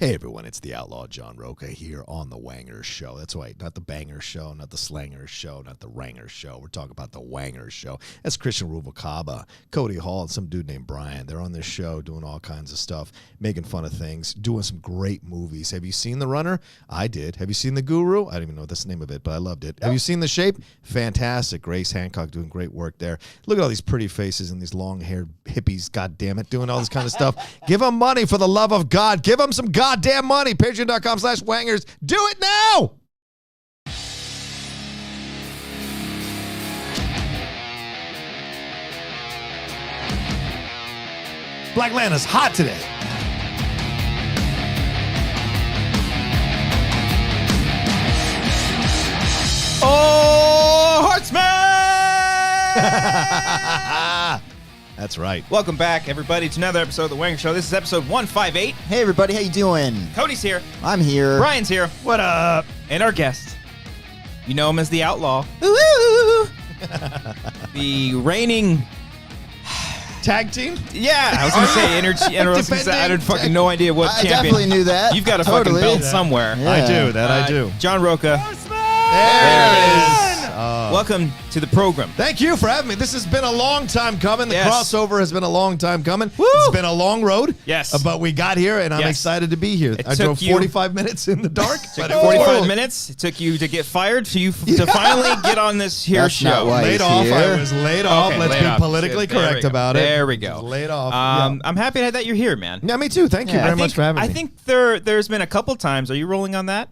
Hey everyone, it's the Outlaw John Rocha here on the Wanger Show. That's right, not the Banger Show, not the Slanger Show, not the Ranger Show. We're talking about the Wanger Show. That's Christian and Cody Hall, and some dude named Brian. They're on this show doing all kinds of stuff, making fun of things, doing some great movies. Have you seen The Runner? I did. Have you seen The Guru? I don't even know that's the name of it, but I loved it. Yep. Have you seen The Shape? Fantastic. Grace Hancock doing great work there. Look at all these pretty faces and these long-haired hippies, God damn it, doing all this kind of stuff. Give them money for the love of God. Give them some goddamn money. Patreon.com/wangers. Do it now. Black Atlanta's hot today. Oh, Horseman! That's right. Welcome back, everybody, to another episode of The Wanger Show. This is episode 158. Hey, everybody. How you doing? Cody's here. I'm here. Brian's here. What up? And our guest. You know him as the Outlaw. The reigning... Tag team? Yeah, I was going to say energy. I had fucking no idea what champion. I definitely knew that. You've got a fucking belt somewhere. Yeah. I do. I do. John Rocha. There it is. Welcome to the program. Thank you for having me. This has been a long time coming. The Yes. crossover has been a long time coming. Woo! It's been a long road. Yes. But we got here, and I'm Yes. excited to be here. I took drove you- 45 minutes in the dark. Took 45 minutes. It took you to get fired for you to finally get on this here That's not show. why Laid he's off. here. I was laid off. Okay, Let's laid be off. politically There we correct go. about it. There we go. Laid off. I'm happy that you're here, man. Yeah, me too. Thank you Yeah. very much for having me. I think there's been a couple times. Are you rolling on that?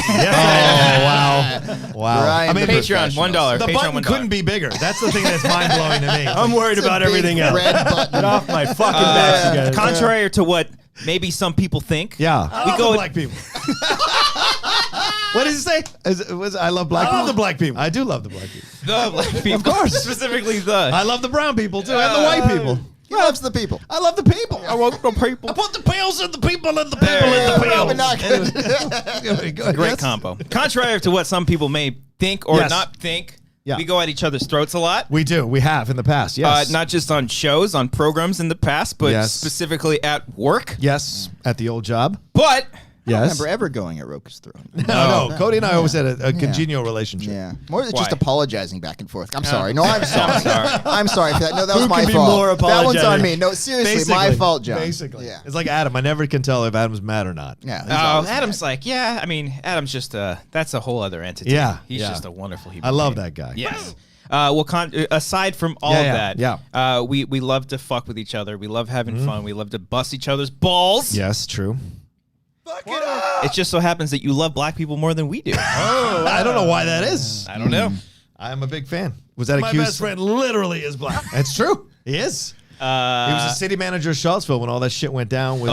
Yeah. Oh, wow. Wow. Brian, I mean, the Patreon, $1. the Patreon, button $1. couldn't be bigger. That's the thing that's mind-blowing to me. I'm worried It's a about big everything else. red button. Get off my fucking back, you guys. Contrary to what maybe some people think. Yeah. We go black people. What did he say? I love black people? I love the black people. I do love the black people. The black people. Of course. Specifically the. I love the brown people, too, and the white people. He loves the people. I love the people. I want the people. I put the pills in the people and the people in the pills. But not good. Great combo. Contrary to what some people may think or Yes. not think, Yeah. we go at each other's throats a lot. We do. We have in the past, yes. Not just on shows, on programs in the past, but Yes. specifically at work. Yes, at the old job. But I don't Yes. remember ever going at Rocha's throat. No. Cody and I always had a congenial relationship. Yeah. More than just Why? apologizing back and forth. I'm sorry. No, I'm sorry. sorry. I'm sorry for that. No, that was Who my can be fault. more That one's on apologetic? me. No, seriously, my fault, John. Basically. Yeah. It's like Adam. I never can tell if Adam's mad or not. Yeah. he's Oh, always Adam's like, yeah. I mean, Adam's just that's a whole other entity. Yeah, he's yeah. just a wonderful human. I love being. that guy. Yes. Well, aside from all Yeah, of yeah, that, we love to fuck with each other. We love having fun. We love to bust each other's balls. Yes, true. It just so happens that you love black people more than we do. Oh, I don't know why that is. I don't know. I'm a big fan. Was that My accused? best friend literally is black. It's true. He is. He was a city manager of Charlottesville when all that shit went down with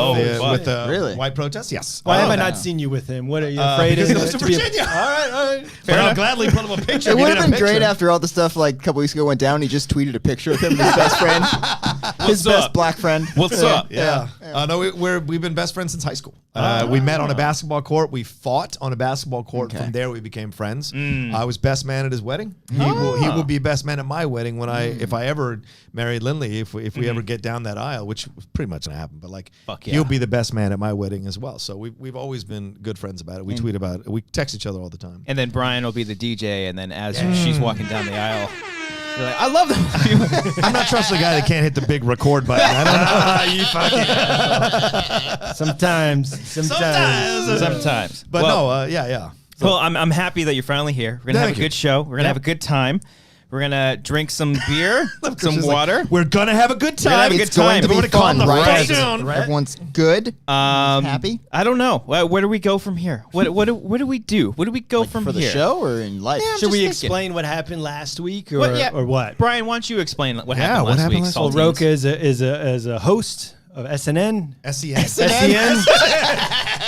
the Really? white protests. Yes. Why have I no. not seen you with him? What are you afraid because of? he goes to to be a- Virginia. All right. But I'll gladly put him a picture. It if he would did have a been great picture. after all the stuff like a couple weeks ago went down. He just tweeted a picture of him and his best friend, his up? best black friend. What's up? Yeah. No, we've been best friends since high school. We met on a basketball court. We fought on a basketball court. Okay. From there, we became friends. I was best man at his wedding. He will be best man at my wedding when if I ever marry Lindley, if we ever get down that aisle, which was pretty much gonna happen. But like, Fuck yeah. he'll be the best man at my wedding as well. So we've always been good friends about it. We tweet about it. We text each other all the time. And then Brian will be the DJ, and then as she's walking down the aisle, you're like, I love them. I'm not trusting a guy that can't hit the big record button. I don't know. You fucking. Sometimes. Sometimes. But well, yeah. Well, I'm happy that you're finally here. We're gonna have Thank a you. good show. We're gonna have a good time. We're gonna drink some beer, some Just like, water. we're gonna have a good gonna have time. a It's good going time. to be Everybody calm fun, the right? fuck down. Everyone's good. Happy? I don't know. Where do we go from here? What do we do? Where do we go from For the here? show or in life? Yeah, Should we just thinking. explain what happened last week or, What- yeah. or what? Brian, why don't you explain what Yeah, happened what last happened week? last Well, week? Saltines? Rocha is a host of SNN. SEN. SEN.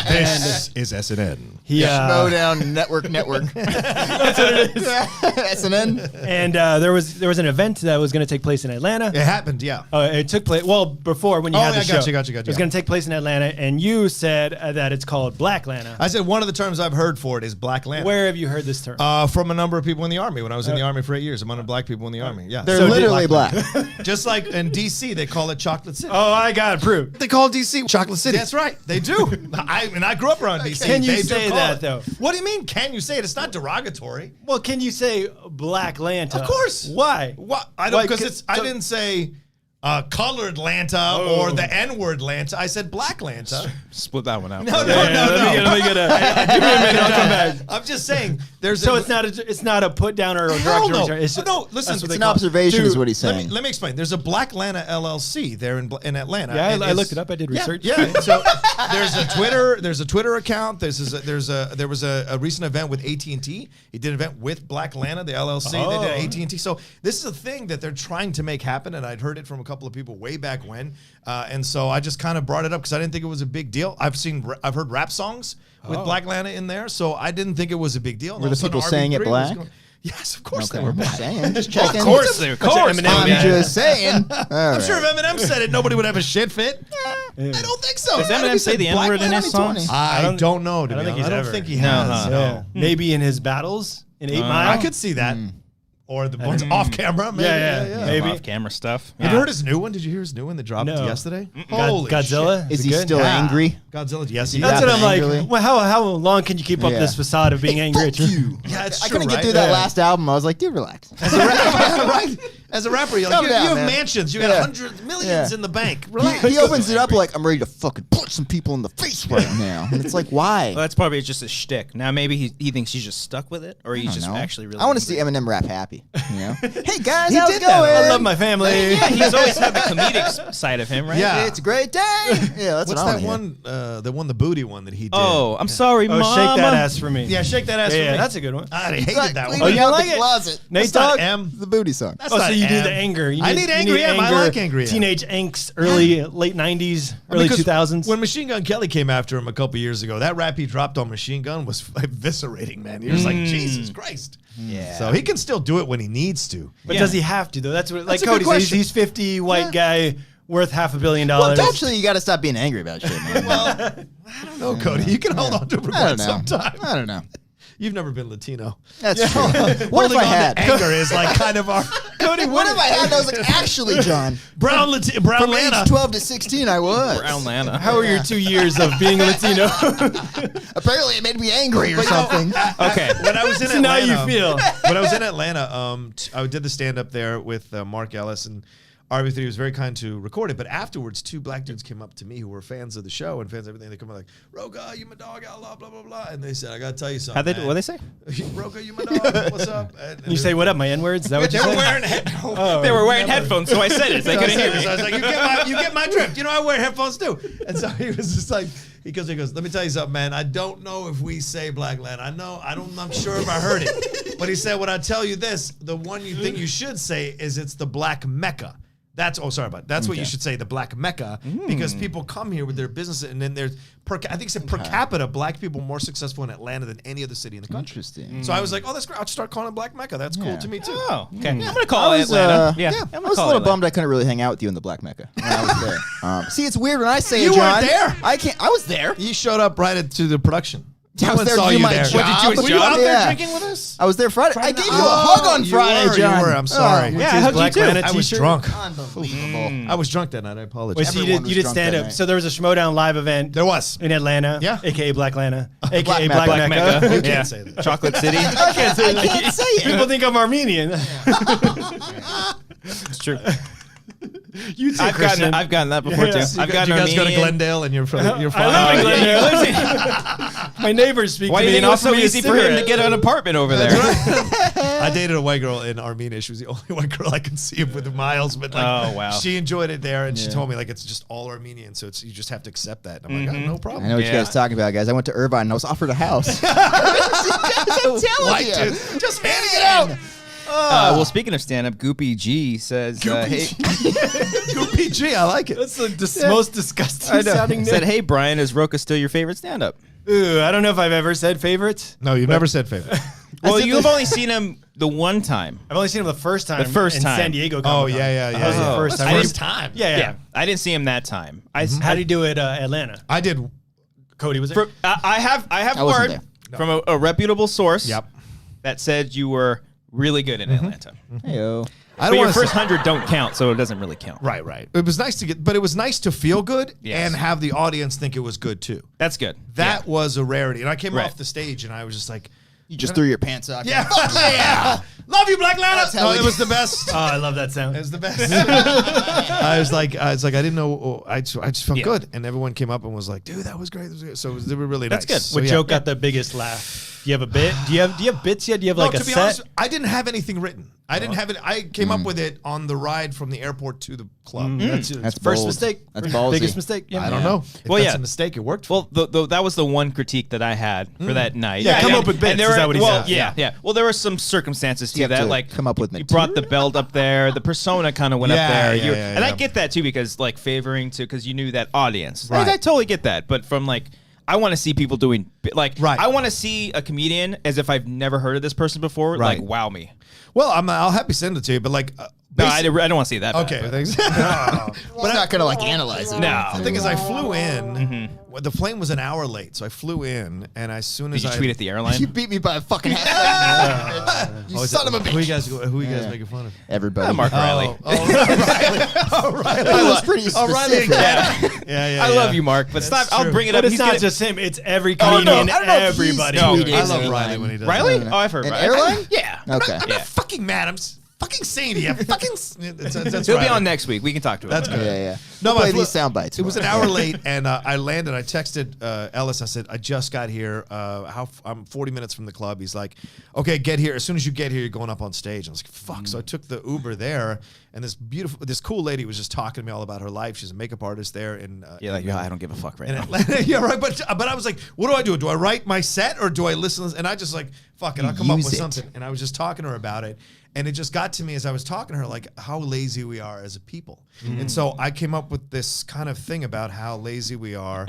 This is SNN. He Schmodown Network. That's what it is. SNN. and there was an event that was going to take place in Atlanta. It happened, yeah. It took place before when you had the show. Gotcha. It was going to take place in Atlanta, and you said that it's called Black Lanta. I said one of the terms I've heard for it is Black Lanta. Where have you heard this term? From a number of people in the Army. When I was in the Army for 8 years, among black people in the Army. Yeah, They're literally black. Just like in DC, they call it Chocolate City. Oh, I got it proved. They call DC Chocolate City. That's right. They do. I grew up around DC. Can you They do say call that, it. though? What do you mean, can you say it? It's not derogatory. Well, can you say Black Lanta? Of course. Why? What? I don't, Why? because I didn't say colored Lanta or the N-word Lanta. I said Black Lanta. Split that one out. No. Let me get a. Give me a minute. I'll come back. I'm just saying. There's So it's not a put down or a Hell directory. no. It's No, listen, It's an observation, is what he's Let saying. me explain. There's a Black Lanta LLC there in Atlanta. Yeah, and I it's- looked it up. I did research. Yeah. So there's a Twitter account. There was a recent event with AT&T. He did an event with Black Lanta, the LLC. Oh. They did AT&T. So this is a thing that they're trying to make happen, and I'd heard it from a couple of people way back when. And so I just kind of brought it up because I didn't think it was a big deal. I've heard rap songs with Black Lanta in there, so I didn't think it was a big deal. Were the people saying it black? Yes, of course Okay, they were I'm black. just saying. Just checking. Of course. Eminem, I'm yeah. just saying. I'm sure if Eminem said it, nobody would have a shit fit. I don't think so. Does Not if he Eminem say said the Black N-word in Lanta his songs? 2020. I don't know. I don't think he's I don't ever. think he No, has. huh? No. Maybe in his battles in 8 Mile. I could see that. Or the ones off camera. Maybe. Yeah. Maybe. Off camera stuff. Have you heard his new one? Did you hear his new one that dropped No. yesterday? Godzilla. Is it he good? still angry? Godzilla. Yes, he That's is. what I'm Angrily? like. Well, how long can you keep up Yeah. this facade of being angry? Fuck you. Yeah, it's I true, couldn't get right? through that Yeah. last album. I was like, dude, relax. Right? As a rapper, you're like, Calm you down, have man. mansions. You got Yeah. hundreds, millions Yeah. in the bank. Relax. He opens it up like, I'm ready to fucking punch some people in the face right now. And it's like, why? Well, that's probably just a shtick. Now maybe he thinks he's just stuck with it, or he's just actually really. I want to angry. see Eminem rap happy. You know? Hey guys, He how's did it that. going? I love my family. Yeah, he's always had the comedic side of him, right? Yeah. It's a great day. Yeah, that's What's what I that wanna one? The booty one that he did. Oh, I'm sorry, Oh, Mama. shake that ass for me. Yeah, shake that ass. Yeah, for me. that's a good one. I hated hear. Like, that leave one. me you out like the it? closet. Nate That's not Dogg? M. The booty song. That's Oh, not so you need M. the anger. I need angry M. I anger, like angry M. Teenage angst, late 90s, early Because 2000s. When Machine Gun Kelly came after him a couple years ago, that rap he dropped on Machine Gun was eviscerating, man. He was like, Jesus Christ. Yeah. So he can still do it when he needs to. But Yeah. does he have to, though? That's what, like That's a good Cody says. question. He's 50, white guy, worth $500 million. Well, eventually you got to stop being angry about shit, man. I don't know, Cody. You can hold on to it for I don't quite know. some time. I don't know. You've never been Latino. That's true. What if Holding I on to had? anger is like kind of our Cody, What if I had? I was like, actually, John, brown from age Lanta. 12 to 16, I was. Brown Lana. How are your 2 years of being a Latino? Apparently, it made me angry or something. Okay. When I was in So now Atlanta, you feel. when I was in Atlanta, I did the stand up there with Mark Ellis, and RB3 was very kind to record it. But afterwards, 2 black dudes came up to me who were fans of the show and fans of everything. They come up like, Rocha, you my dog, Outlaw, blah, blah, blah. And they said, I got to tell you something. How they man. what they say? Rocha, you my dog, what's up? And You say, what up, my N-words? Is that what they you were say? wearing headphones. Oh, They were wearing headphones, so I said it. So they So I couldn't hear said this. me. I was like, you get my drift. You know, I wear headphones too. And so he was just like, he goes, let me tell you something, man. I don't know if we say Black Land. I'm sure if I heard it. But he said, when I tell you this, the one you think you should say is it's the Black Mecca. That's what you should say, the Black Mecca, because people come here with their business, and then there's I think he said per capita, black people more successful in Atlanta than any other city in the country. Interesting. So I was like, oh, that's great. I'll start calling it Black Mecca. That's cool to me too. Oh, okay. I'm gonna call it was, Atlanta. yeah, I'm I gonna was a call little it bummed I couldn't really hang out with you in the Black Mecca when I was there. See, it's weird when I say You it, weren't John. there. I can't. I was there. He showed up right into the production. I was there to saw do you my there. job. What, did you do his Were you job? out there Yeah. drinking with us? I was there Friday. I gave you a Oh, hug on you Friday, were, John. you were. I'm sorry. Oh, Yeah, His how'd you Black do? Lanta I was t-shirt? drunk. unbelievable. I was drunk that night. I apologize. Wait, so you Everyone did was stand drunk that up. night. So there was a Schmodown live event. There was. In Atlanta. Yeah. AKA Black Lanta. AKA Black Black Mecca. Mecca. You can't say that. Chocolate City. I can't say it. People think I'm Armenian. It's true. You too, Christian. I've gotten that before Yeah. too. I've You gotten guys go to Armenian. Glendale and you're fine. I live in Glendale. My neighbors speak Why to do me you and think it was offer so me a easy for him to cigarette. get an apartment over there? I dated a white girl in Armenia. She was the only white girl I could see with miles, but like, Oh, wow. she enjoyed it there, and she Yeah. told me like it's just all Armenian, so you just have to accept that. And I'm like, no problem. I know what you Yeah. guys are talking about, guys. I went to Irvine and I was offered a house. I'm telling White you. dude, just handing it out. Well, speaking of stand-up, Goopy G says, "Hey, Goopy G, I like it. That's the most disgusting sounding said, name. hey, Brian, is Rocha still your favorite stand-up?" Ooh, I don't know if I've ever said favorites. No, you've never said favorite. Well, you've only seen him the one time. I've only seen him the first time. The first in time. San Diego. Oh, Comic-Con. yeah. That was the first That's time. first time. Yeah. I didn't see him that time. How do you do it, Atlanta? I did. Cody was there. I have I wasn't word from a reputable source. Yep. That said you were really good in Atlanta. Heyo. I But don't your want first 100 don't count, so it doesn't really count. Right. It was nice to get, but it was nice to feel good Yes. and have the audience think it was good too. That's good. That was a rarity. And I came Right. off the stage and I was just like, You just threw your pants off. yeah, love you, Black Lana. That's how No, we it was the best. Oh, I love that sound. It was the best. I was like, I didn't know. I just felt good, and everyone came up and was like, "Dude, that was great." So they were really That's nice. good. So, What yeah. joke got the biggest laugh? Do you have a bit? Do you have bits yet? Do you have like No, a to be set? honest, I didn't have anything written. I didn't have it. I came up with it on the ride from the airport to the club. That's bold. first mistake. That's ballsy. Biggest mistake. Yeah. I don't know. If Well, that's yeah. a mistake. It worked. For Well, that was the one critique that I had for that night. Yeah, come up with bits, And there is that were- what he well, said? Yeah. Well, there were some circumstances You to have that, to like come up with you brought the belt up there, the persona kind of went Yeah, up there, yeah, and I yeah. get that too because like favoring to because you knew that audience. Right. I totally get that, but from like. I want to see people doing like Right. I want to see a comedian as if I've never heard of this person before. Right. Like wow me. well, I'll happy send it to you, but like, No, I don't want to see that. bad, okay, but- thanks. Well, I'm not gonna like analyze it. No. The thing is, I flew in. Well, the plane was an hour late, so I flew in, and as soon as Did you I tweet at the airline? You beat me by a fucking half second. You son of a bitch. Who you guys making fun of? Everybody. Mark Riley. Riley. That was pretty Riley specific. again. Yeah. I love you, Mark, but stop. I'll true. bring it But up. it's He's not gonna- just him. It's every Oh, no, comedian. I don't know if he's Everybody. tweeting I love airline. Riley when he does Riley? that. Oh, I've heard An Riley. airline? Yeah. Okay. I'm not fucking mad. I'm fucking saying to you. That's He'll be Riley. on next week. We can talk to him. That's good. Yeah. No, We'll play I flew- these sound bites. It was an hour late, and I landed. I texted Ellis. I said, "I just got here. I'm 40 minutes from the club." He's like, "Okay, get here. As soon as you get here, you're going up on stage." I was like, "Fuck!" So I took the Uber there, and this cool lady was just talking to me all about her life. She's a makeup artist there, and Yeah, like I don't give a fuck right in now. Atlanta. Yeah, right. But I was like, what do I do? Do I write my set or do I listen? And I just like, fuck it, I'll come up Use with it. something. And I was just talking to her about it. And it just got to me as I was talking to her, like how lazy we are as a people. And so I came up with this kind of thing about how lazy we are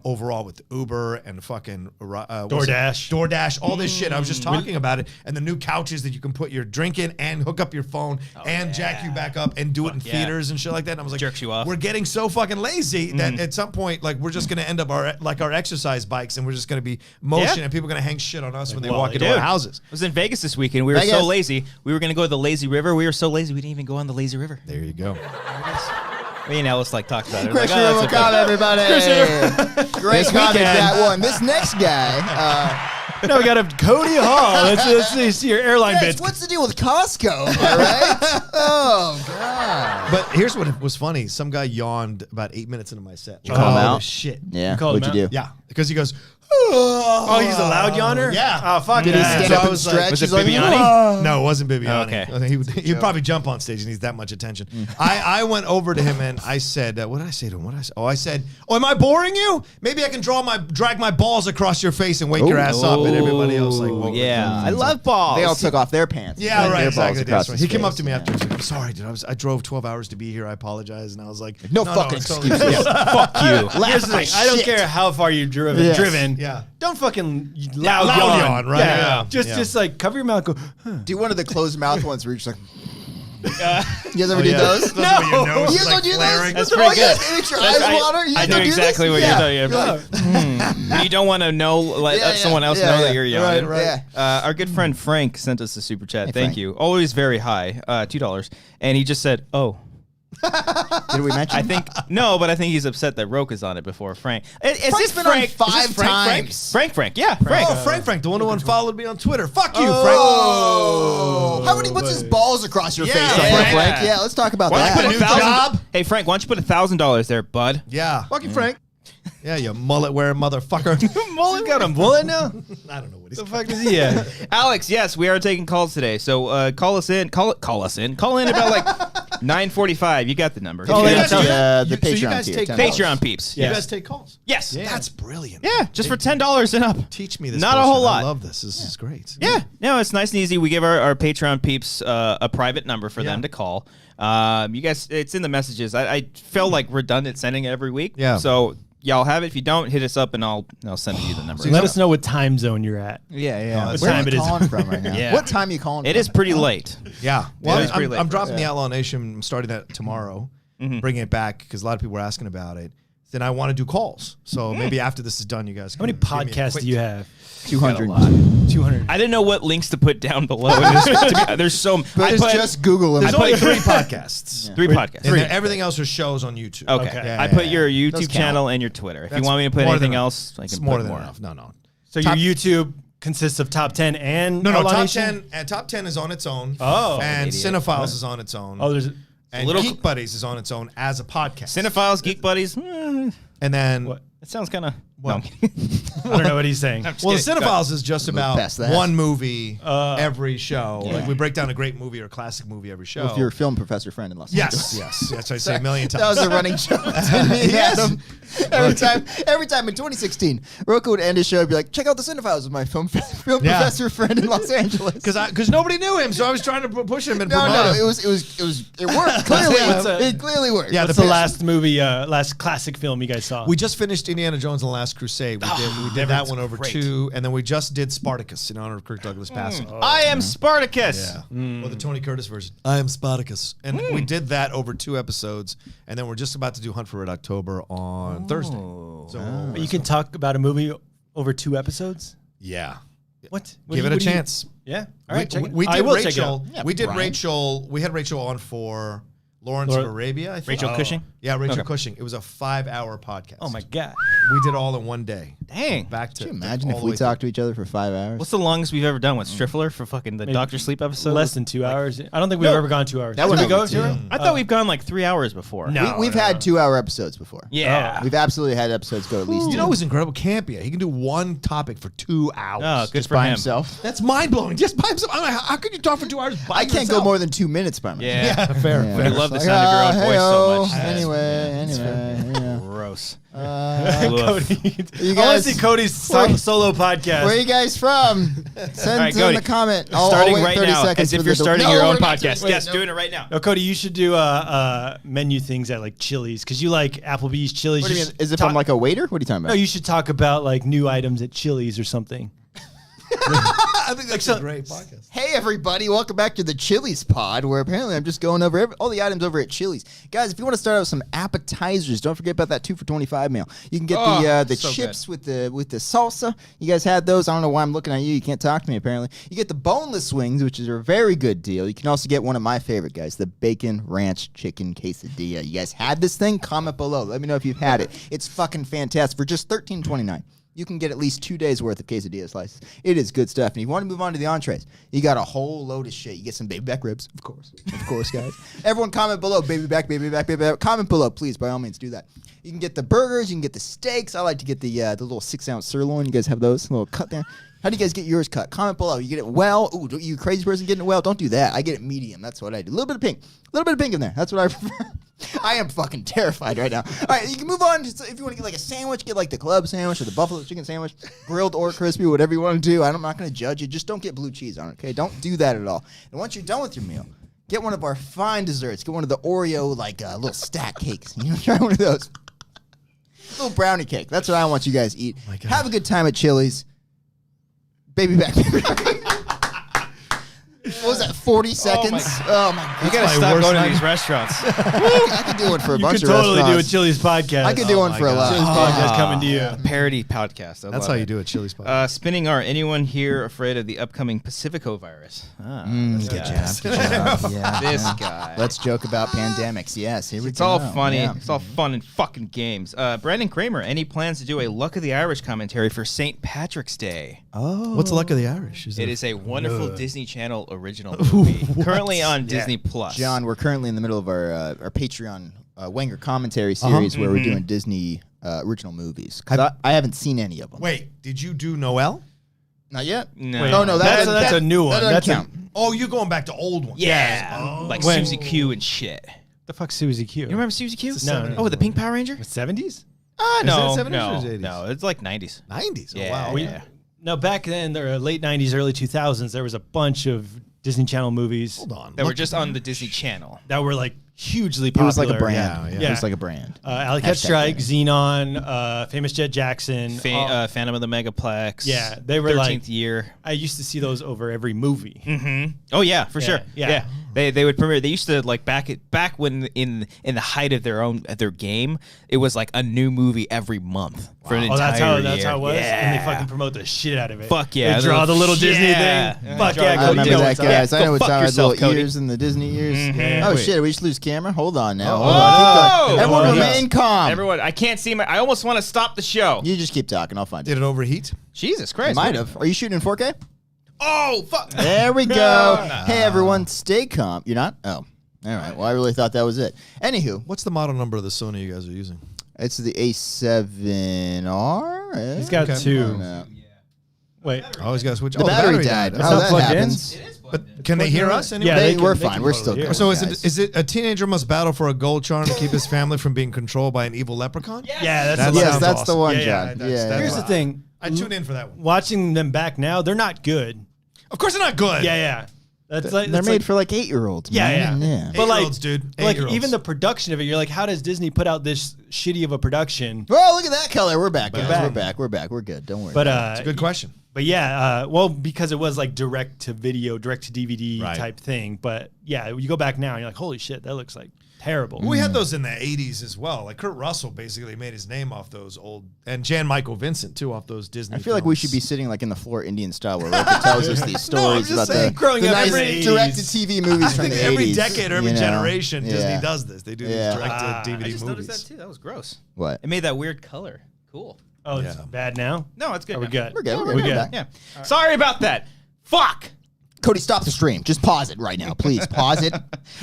overall with Uber and fucking DoorDash, all this shit. I was just talking about it, and the new couches that you can put your drink in and hook up your phone and jack you back up and do it in yeah. theaters and shit like that. And I was like, Jerks you off. we're getting so fucking lazy that at some point, like we're just gonna end up our exercise bikes, and we're just gonna be motion, Yeah. and people are gonna hang shit on us when they well, walk into dude. our houses. I was in Vegas this weekend. We were Vegas. so lazy. We were going to go to the lazy river. We were so lazy we didn't even go on the lazy river. There you go. Me and Ellis like talked about it. Christian Like, oh, and that's Cody, everybody. Great comment, weekend. that one. This next guy. No, we got a Cody Hall. Let's see your airline Yes, bits. what's the deal with Costco? All right. Oh God. But here's what was funny. Some guy yawned about 8 minutes into my set. call him out? Shit. Yeah. You called What'd him you out? do? Yeah, because he goes. Oh, he's a loud yawner? Yeah. Oh, fuck Did he yeah. stand So up I and was like, stretch? was it He's like, Bibiani? "Whoa." No, it wasn't Bibiani. Okay. He'd probably jump on stage and needs that much attention. I went over to him and I said, what did I say to him? I said, am I boring you? Maybe I can drag my balls across your face and wake your ass up. And everybody else like, Oh, yeah. I love balls. They all took off their pants. yeah, Like, right. their Exactly. balls across That's right. his He came up face. to me after. He was like, I'm sorry, dude. I drove 12 hours to be here. I apologize. And I was like, No fucking it's totally- excuses. Yeah. Fuck you. Here's the thing. I don't care how far you've driven. Yes. Yeah. Don't fucking loud loud yawn. yawn, right? Yeah. Yeah. Just like cover your mouth. Go. Do one of the closed mouth ones where you're just like. You guys ever Oh, do yeah. those? Those are your nose, You guys like, don't do those? flaring. That's Oh, pretty yeah, good. it makes your That's- eyes water. You I guys know don't do exactly this? what Yeah. you're talking about. Like, You don't want to know, let Yeah, someone else yeah, know yeah. that you're yawning. Right. Yeah. Our good friend Frank sent us a super chat. Hey, Thank Frank. you. Always very high, $2, and he just said, "Oh." Did we mention? I think no, but I think he's upset that Rocha's on it before Frank. Is Frank's this been on Frank? five Is this Frank? times. Frank. Yeah, Frank. Oh, Frank, the one who unfollowed me on Twitter. Fuck you, Oh. How many puts his balls across your Yeah, face? Right Frank. now, Frank? Yeah, let's talk about Why don't you that. put New job? Hey Frank, why don't you put $1,000 there, bud? Yeah. Fuck you, Frank. Yeah, you mullet-wearing motherfucker. Mullet got a mullet now? I don't know what he's The fuck does he have? Alex, yes, we are taking calls today. So call us in. Call in. Call in about like 9:45. You got the number. Call in guys to do- the so you Patreon guys tier, take $10. Patreon peeps. You Yeah. guys take calls. Yes. That's brilliant. Yeah, just for $10 and up. Teach me this. Not a bullshit. whole lot. I love this. This is great. Yeah, no, it's nice and easy. We give our Patreon peeps a private number for them to call. You guys, it's in the messages. I feel like redundant sending it every week. Yeah. So y'all have it. If you don't, hit us up and I'll send you the number. Let us know what time zone you're at. Yeah. What Where time are it you is. calling from right now? Yeah. What time are you calling It from? is pretty late. Yeah. Well, it's pretty late I'm for dropping the Outlaw Nation. I'm starting that tomorrow. Bringing it back because a lot of people were asking about it. Then I want to do calls. So maybe after this is done, you guys. How many podcasts do you have? 200. 200. I didn't know what links to put down below. There's so But it's just Google them. There's only 3 podcasts. 3 podcasts. And then everything else are shows on YouTube. Okay. Yeah, I yeah, put yeah. your Those YouTube count. channel and your Twitter. If you That's want me to put more than anything enough. else, I It's can more put than more. enough. No. So Top- your YouTube consists of top 10 and No, Outlaw top Nation? 10 and top 10 is on its own. Oh. And Idiot. Cinephiles is on its own. Oh, there's and Little- Geek Buddies is on its own as a podcast. Cinephiles, Geek Buddies. And then What? It sounds kind of. What? No. I don't know what he's saying. well, the Cinephiles is just about past that. one movie every show. Like we break down a great movie or a classic movie every show. With your film professor friend in Los Angeles. Yes. That's what I say a million times. That was a running joke between me and Yes. Adam. Every time in 2016, Rocha would end his show and be like, check out the Cinephiles with my film professor friend in Los Angeles. Because nobody knew him, so I was trying to push him and No, promote him. it worked. Clearly, it clearly worked. Yeah, What's the last movie, last classic film you guys saw? We just finished Indiana Jones and the Last Crusade. We did that one over great. 2, and then we just did Spartacus in honor of Kirk Douglas passing. I am Spartacus. Yeah. Or the Tony Curtis version. I am Spartacus. And we did that over 2 episodes, and then we're just about to do Hunt for Red October on Thursday. So But you can talk about a movie over 2 episodes? yeah. What? Give it a chance. Yeah. All right. check it. We I did will check it out. Rachel. Yeah, We did Brian. Rachel. We had Rachel on for Lawrence of Arabia, I think. Rachel Cushing? Yeah, Rachel Okay. Cushing. It was a 5-hour podcast. Oh, my God. We did all in one day. Dang. Back to Could you imagine all if the we way talked to each other for 5 hours? What's the longest we've ever done with Striffler for fucking the Doctor Sleep episode? Less than 2 hours. I don't think we've ever gone 2 hours. That Did would we be go too. 2 hours? I thought we've gone like 3 hours before. No. We've had 2-hour episodes before. Yeah. We've absolutely had episodes go at least You 2. know who's incredible? Campia. He can do one topic for 2 hours. Oh, good just for by him. himself. That's mind blowing. Just by himself. I'm like, how could you talk for 2 hours by I can't go more than 2 minutes by myself. Yeah. fair. Yeah. I love the sound of your own voice so much. Anyway, yeah. Gross. Cody. You I want guys- to see Cody's solo podcast. Where are you guys from? Send right, in Cody. the comment. I'll Starting wait right 30 now, seconds as if for you're the- starting No, your own we're not podcast. doing- Yes, no. doing it right now. No, Cody, you should do menu things at like Chili's because you like Applebee's, Chili's. What do you mean? should Is it talk- from like a waiter? What are you talking No, about? you should talk about like new items at Chili's or something. I think that's a great podcast. Hey everybody, welcome back to the Chili's pod, where apparently I'm just going over all the items over at Chili's. Guys, if you want to start out with some appetizers, don't forget about that 2 for $25 meal. You can get the so chips with the salsa. You guys had those. I don't know why I'm looking at you. You can't talk to me apparently. You get the boneless wings, which is a very good deal. You can also get one of my favorite guys, the bacon ranch chicken quesadilla. You guys had this thing? Comment below. Let me know if you've had it. It's fucking fantastic for just $13.29. You can get at least 2 days worth of quesadilla slices. It is good stuff. And if you want to move on to the entrees, you got a whole load of shit. You get some baby back ribs, of course, guys. Everyone comment below, baby back, baby back, baby back. Comment below, please, by all means, do that. You can get the burgers, you can get the steaks. I like to get the little 6-ounce sirloin. You guys have those? A little cut there. How do you guys get yours cut? Comment below. You get it well. Ooh, you crazy person getting it well? Don't do that. I get it medium. That's what I do. A little bit of pink. A little bit of pink in there. That's what I prefer. I am fucking terrified right now. All right, you can move on. If you want to get like a sandwich, get like the club sandwich or the buffalo chicken sandwich, grilled or crispy, whatever you want to do. I'm not going to judge you. Just don't get blue cheese on it, okay? Don't do that at all. And once you're done with your meal, get one of our fine desserts. Get one of the Oreo like little stack cakes. You know, try one of those. Little brownie cake. That's what I want you guys to eat. My God. Have a good time at Chili's. Baby back. What was that, 40 seconds? Oh, my God. You gotta my stop worst going to nightmare. these restaurants. I could do one for a You bunch could of totally do a restaurants. Chili's podcast. I could do one for a lot. Chili's podcast coming to you. Parody podcast. I That's love how it. you do it, Chili's podcast. Spinning our anyone here afraid of the upcoming Pacifico virus? This Good guy. job. Good job. Yeah. This guy. Let's joke about pandemics. Yes, here we It's go. all funny. Yeah. It's all fun and fucking games. Brandon Kramer, any plans to do a Luck of the Irish commentary for St. Patrick's Day? Oh. What's the luck of the Irish? It is a wonderful Disney Channel original movie. Currently on Disney Plus. John, we're currently in the middle of our Patreon Wanger commentary series where we're doing Disney original movies. 'Cause I haven't seen any of them. Wait, did you do Noel? Not yet. No. Wait, No, that's a new one. That That's doesn't count. Oh, you're going back to old ones. Yeah. Like When- Susie Q and shit. the fuck's Susie Q? You remember Susie Q? No. Oh, with the Pink Power Ranger? 70s? No, it 70s no, or 80s? no. It's like 90s. 90s. Oh, Yeah, wow. yeah. No, back then, the late 90s, early 2000s, there was a bunch of Disney Channel movies Hold on. That were just on the Disney Channel. that were like hugely It popular. was like a brand. Yeah. It was like a brand. Alley Cat Hashtag Strike, brand. Xenon, Famous Jet Jackson. Phantom of the Megaplex. Yeah, they were 13th like- year. I used to see those over every movie. Oh yeah, for Yeah, sure. yeah. Yeah. They would premiere. They used to like back when in the height of their game, it was like a new movie every month for an Oh, entire that's year. how it was? Yeah. And they fucking promote the shit out of it. Fuck yeah. They draw the little Disney Yeah. thing. Fuck Draw yeah, the- I Cody, remember you know that, what's up. guys. I know Go it's fuck our yourself, little Cody. ears and the Disney ears. Yeah. Oh Wait. shit! We just lose camera. Hold on now. Oh. Hold on. Keep going. Everyone Oh. remain calm. Everyone, I can't see my. I almost want to stop the show. You just keep talking. I'll find Did it. it overheat? Jesus It Christ. might have. Are you shooting in 4K? Oh fuck. There we go. Hey everyone, stay calm. You're not? Oh. All right. Well, I really thought that was it. Anywho, What's the model number of the Sony you guys are using? it's the A7R. He's got Okay. two. No. Wait. Oh, he's got to switch. The battery died. It's How not that plugged in? happens? But can they hear us anyway? Yeah, they We're can fine. We're still totally hear good. us. So guys. is it a teenager must battle for a gold charm to keep his family from being controlled by an evil leprechaun? Yeah, That that's Yes, sounds that's the awesome. one, Yeah, John. that's- Yeah. that's Here's the wow. thing. I tune in for that one. Watching them back now, they're not good. Of course, they're not good. Yeah. That's like They're that's made like, for like 8-year-olds. Yeah, man. yeah. yeah. But like, 8-year-olds, dude. like 8-year-olds. even the production of it, you're like, how does Disney put out this shitty of a production? Oh, look at that color. We're back, guys. back. We're back. We're back. We're good. Don't worry. But It's a good question. But yeah, well, because it was like direct to video, direct to DVD Right. type thing. But yeah, you go back now and you're like, holy shit, that looks like terrible. We had those in the 80s as well. Like Kurt Russell basically made his name off those old, and Jan Michael Vincent too, off those Disney I feel like we should be sitting like in the floor Indian style where Rocha tells us these No, I'm stories just about saying, the growing up nice every 80s. direct-to-TV movies I from think the 80s. every decade or every you know? generation, Disney Yeah. does this. They do Yeah. these direct-to-DVD I just movies. noticed that too. That was gross. What? It made that weird color. Cool. Oh, it's Yeah. bad now? No, it's good. Are we now. good? We're good. Yeah, We're we're good. good. We're back. Yeah. Sorry about that. Fuck. Cody, stop the stream. Just pause it right now, please. Pause it.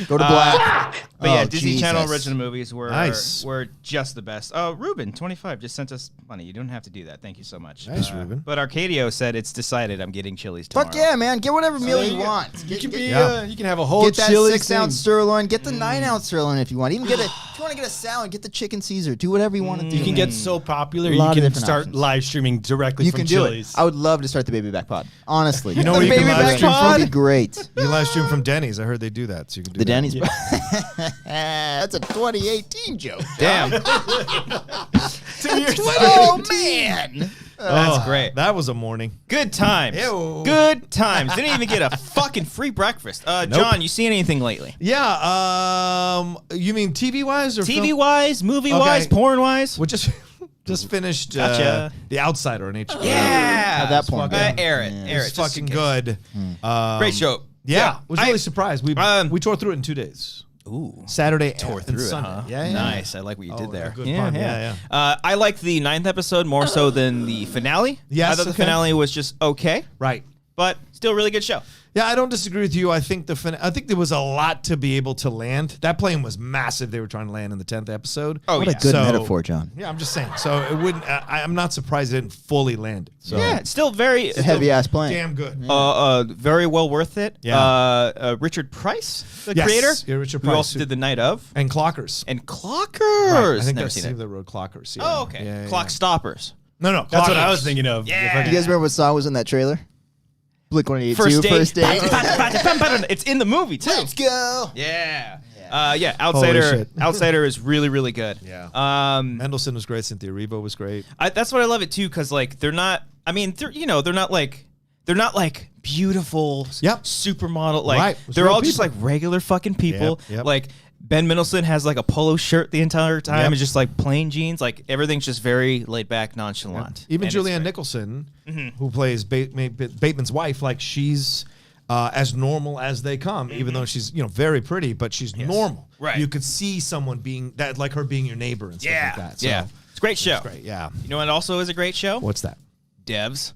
Go to black. But yeah, Oh, Disney Channel Jesus. original movies were Nice. were just the best. Ruben 25 just sent us money. You don't have to do that. Thank you so much. Nice, Ruben. But Arcadio said it's decided I'm getting Chili's tomorrow. Fuck yeah, man. Get whatever meal you want. You can be, Yeah. you can have a whole Get that chili 6-ounce sirloin. Get the 9-ounce sirloin if you want. Even get a. If you want to get a salad, get the chicken Caesar. Do whatever you want to do. You can man. get so popular, A lot you of can different start options. live streaming directly You from can do Chili's. it. I would love to start the Baby Back Pod. Honestly, You know the where you can Baby live Back stream Pod would from? be great. You live stream from Denny's. I heard they do that, so you can do The that. Denny's. That's a 2018 joke. Damn. Oh man. That's great. That was a morning. Good times. Ew. Good times. Didn't even get a fucking free breakfast. John, you seen anything lately? Yeah. You mean TV wise or TV film? wise, movie wise, Okay. porn wise? We just finished Gotcha. The Outsider on HBO. Yeah. At that point, Air it. yeah. Air it. It's just in fucking case. good. Great show. Yeah, was really I- surprised. We tore through it in 2 days. Ooh. Saturday Tore and through it, Sunday. huh? Yeah, yeah. Nice. I like what you did Oh, there. good fun. Yeah, yeah. I liked the 9th episode more so than the finale. Yes, I thought the okay. finale was just okay, Right. but still a really good show. Yeah, I don't disagree with you. I think I think there was a lot to be able to land. That plane was massive. They were trying to land in the 10th episode. Oh, What a yeah. good So- metaphor, John. Yeah, I'm just saying. So it wouldn't. I'm not surprised it didn't fully land it. So Yeah, it's still very It's a heavy ass plane. damn good. very well worth it. Yeah. Richard Price, the Yes. creator, Yeah, Richard who Price, also who- did The Night of And Clockers. and Clockers. Right. I think Never that's seen the it. that wrote Clockers. Yeah. Oh, okay. Yeah, Clock Stoppers. No, no. That's what I Clockers. was thinking of. Yeah. Do you guys remember what song was in that trailer? Blink 182. First date. Date. It's in the movie too. Let's go. Yeah. Yeah. Outsider. shit. Outsider is really, really good. Yeah. Mendelsohn was great. Cynthia Erivo was great. That's what I love it too, because like they're not. I mean, they're not like beautiful Yep. supermodel. Like Right. It's they're real all just people. like regular fucking people. Yep. Like Ben Mendelsohn has like a polo shirt the entire time. Yep. It's just like plain jeans. Like everything's just very laid back, nonchalant. Even And it's Julianne great. Nicholson, who plays Bateman's wife, like she's as normal as they come, even though she's very pretty, but she's normal. Right. You could see someone being that, like her being your neighbor and stuff like that. So Yeah. It's a great show. it's great. Yeah. You know what also is a great show? What's that? Devs.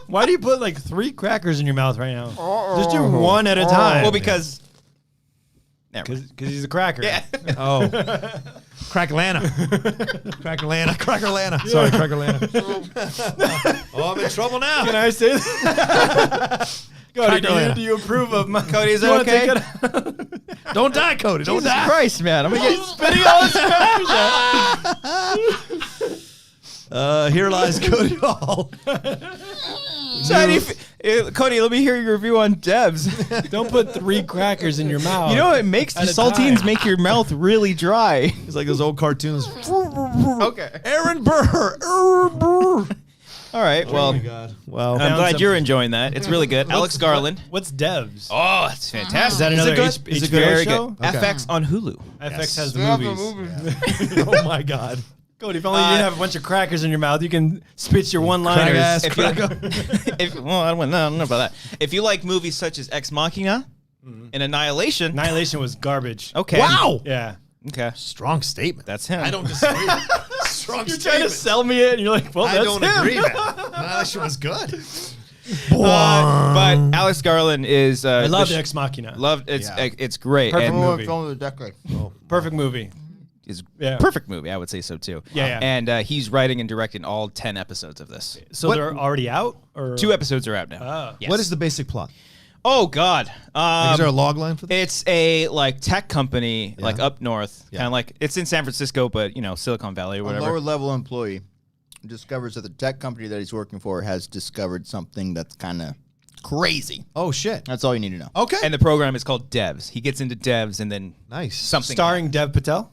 Why do you put like 3 crackers in your mouth right now? Just do one at a time. Well, because Never mind. Because he's a cracker. Yeah. Oh. Crackalana. Crackalana. Sorry, Crackalana. Oh, I'm in trouble now. Can I say that? Cody, do you approve of my... Cody, is you that wanna okay? take it? Don't die, Cody. Don't Jesus die. Christ, man. I'm gonna get Spitting all this crackers. Here lies Cody Hall. Cody, let me hear your review on Devs. Don't put 3 crackers in your mouth. You know it makes the At a saltines time. make your mouth really dry. It's like those old cartoons. Okay. Aaron Burr. Aaron Burr. All right. Well, God. Wow. I'm glad you're enjoying that. It's really good. Alex Garland. What's Devs? Oh, it's fantastic. Is that another Is it HBO very show? good? FX on Hulu. FX has the movies. Oh, my God. Cody, if only you didn't have a bunch of crackers in your mouth, you can spit your one-liners. Well, I don't know about that. If you like movies such as Ex Machina and Annihilation. Annihilation was garbage. Okay. Wow. Yeah. Okay. Strong statement. That's him. I don't disagree. Strong You're statement. trying to sell me it, and you're like, well, I that's don't him. agree, man. Annihilation was good. But Alex Garland is. I loved Ex Machina. Loved it's Yeah. it's great. perfect And movie. film of the decade. Perfect movie. is Yeah. perfect movie. I would say so too. Yeah. And he's writing and directing all 10 episodes of this. So What- they're already out? Or 2 episodes are out now. Oh. Yes. What is the basic plot? Oh God. Is there a log line for this? It's a like tech company Yeah. like up north, Yeah. kind of like it's in San Francisco, but you know Silicon Valley or A whatever. lower level employee discovers that the tech company that he's working for has discovered something that's kind of crazy. Oh, shit. That's all you need to know. Okay. And the program is called Devs. He gets into Devs and then Nice. something. starring Dev Patel?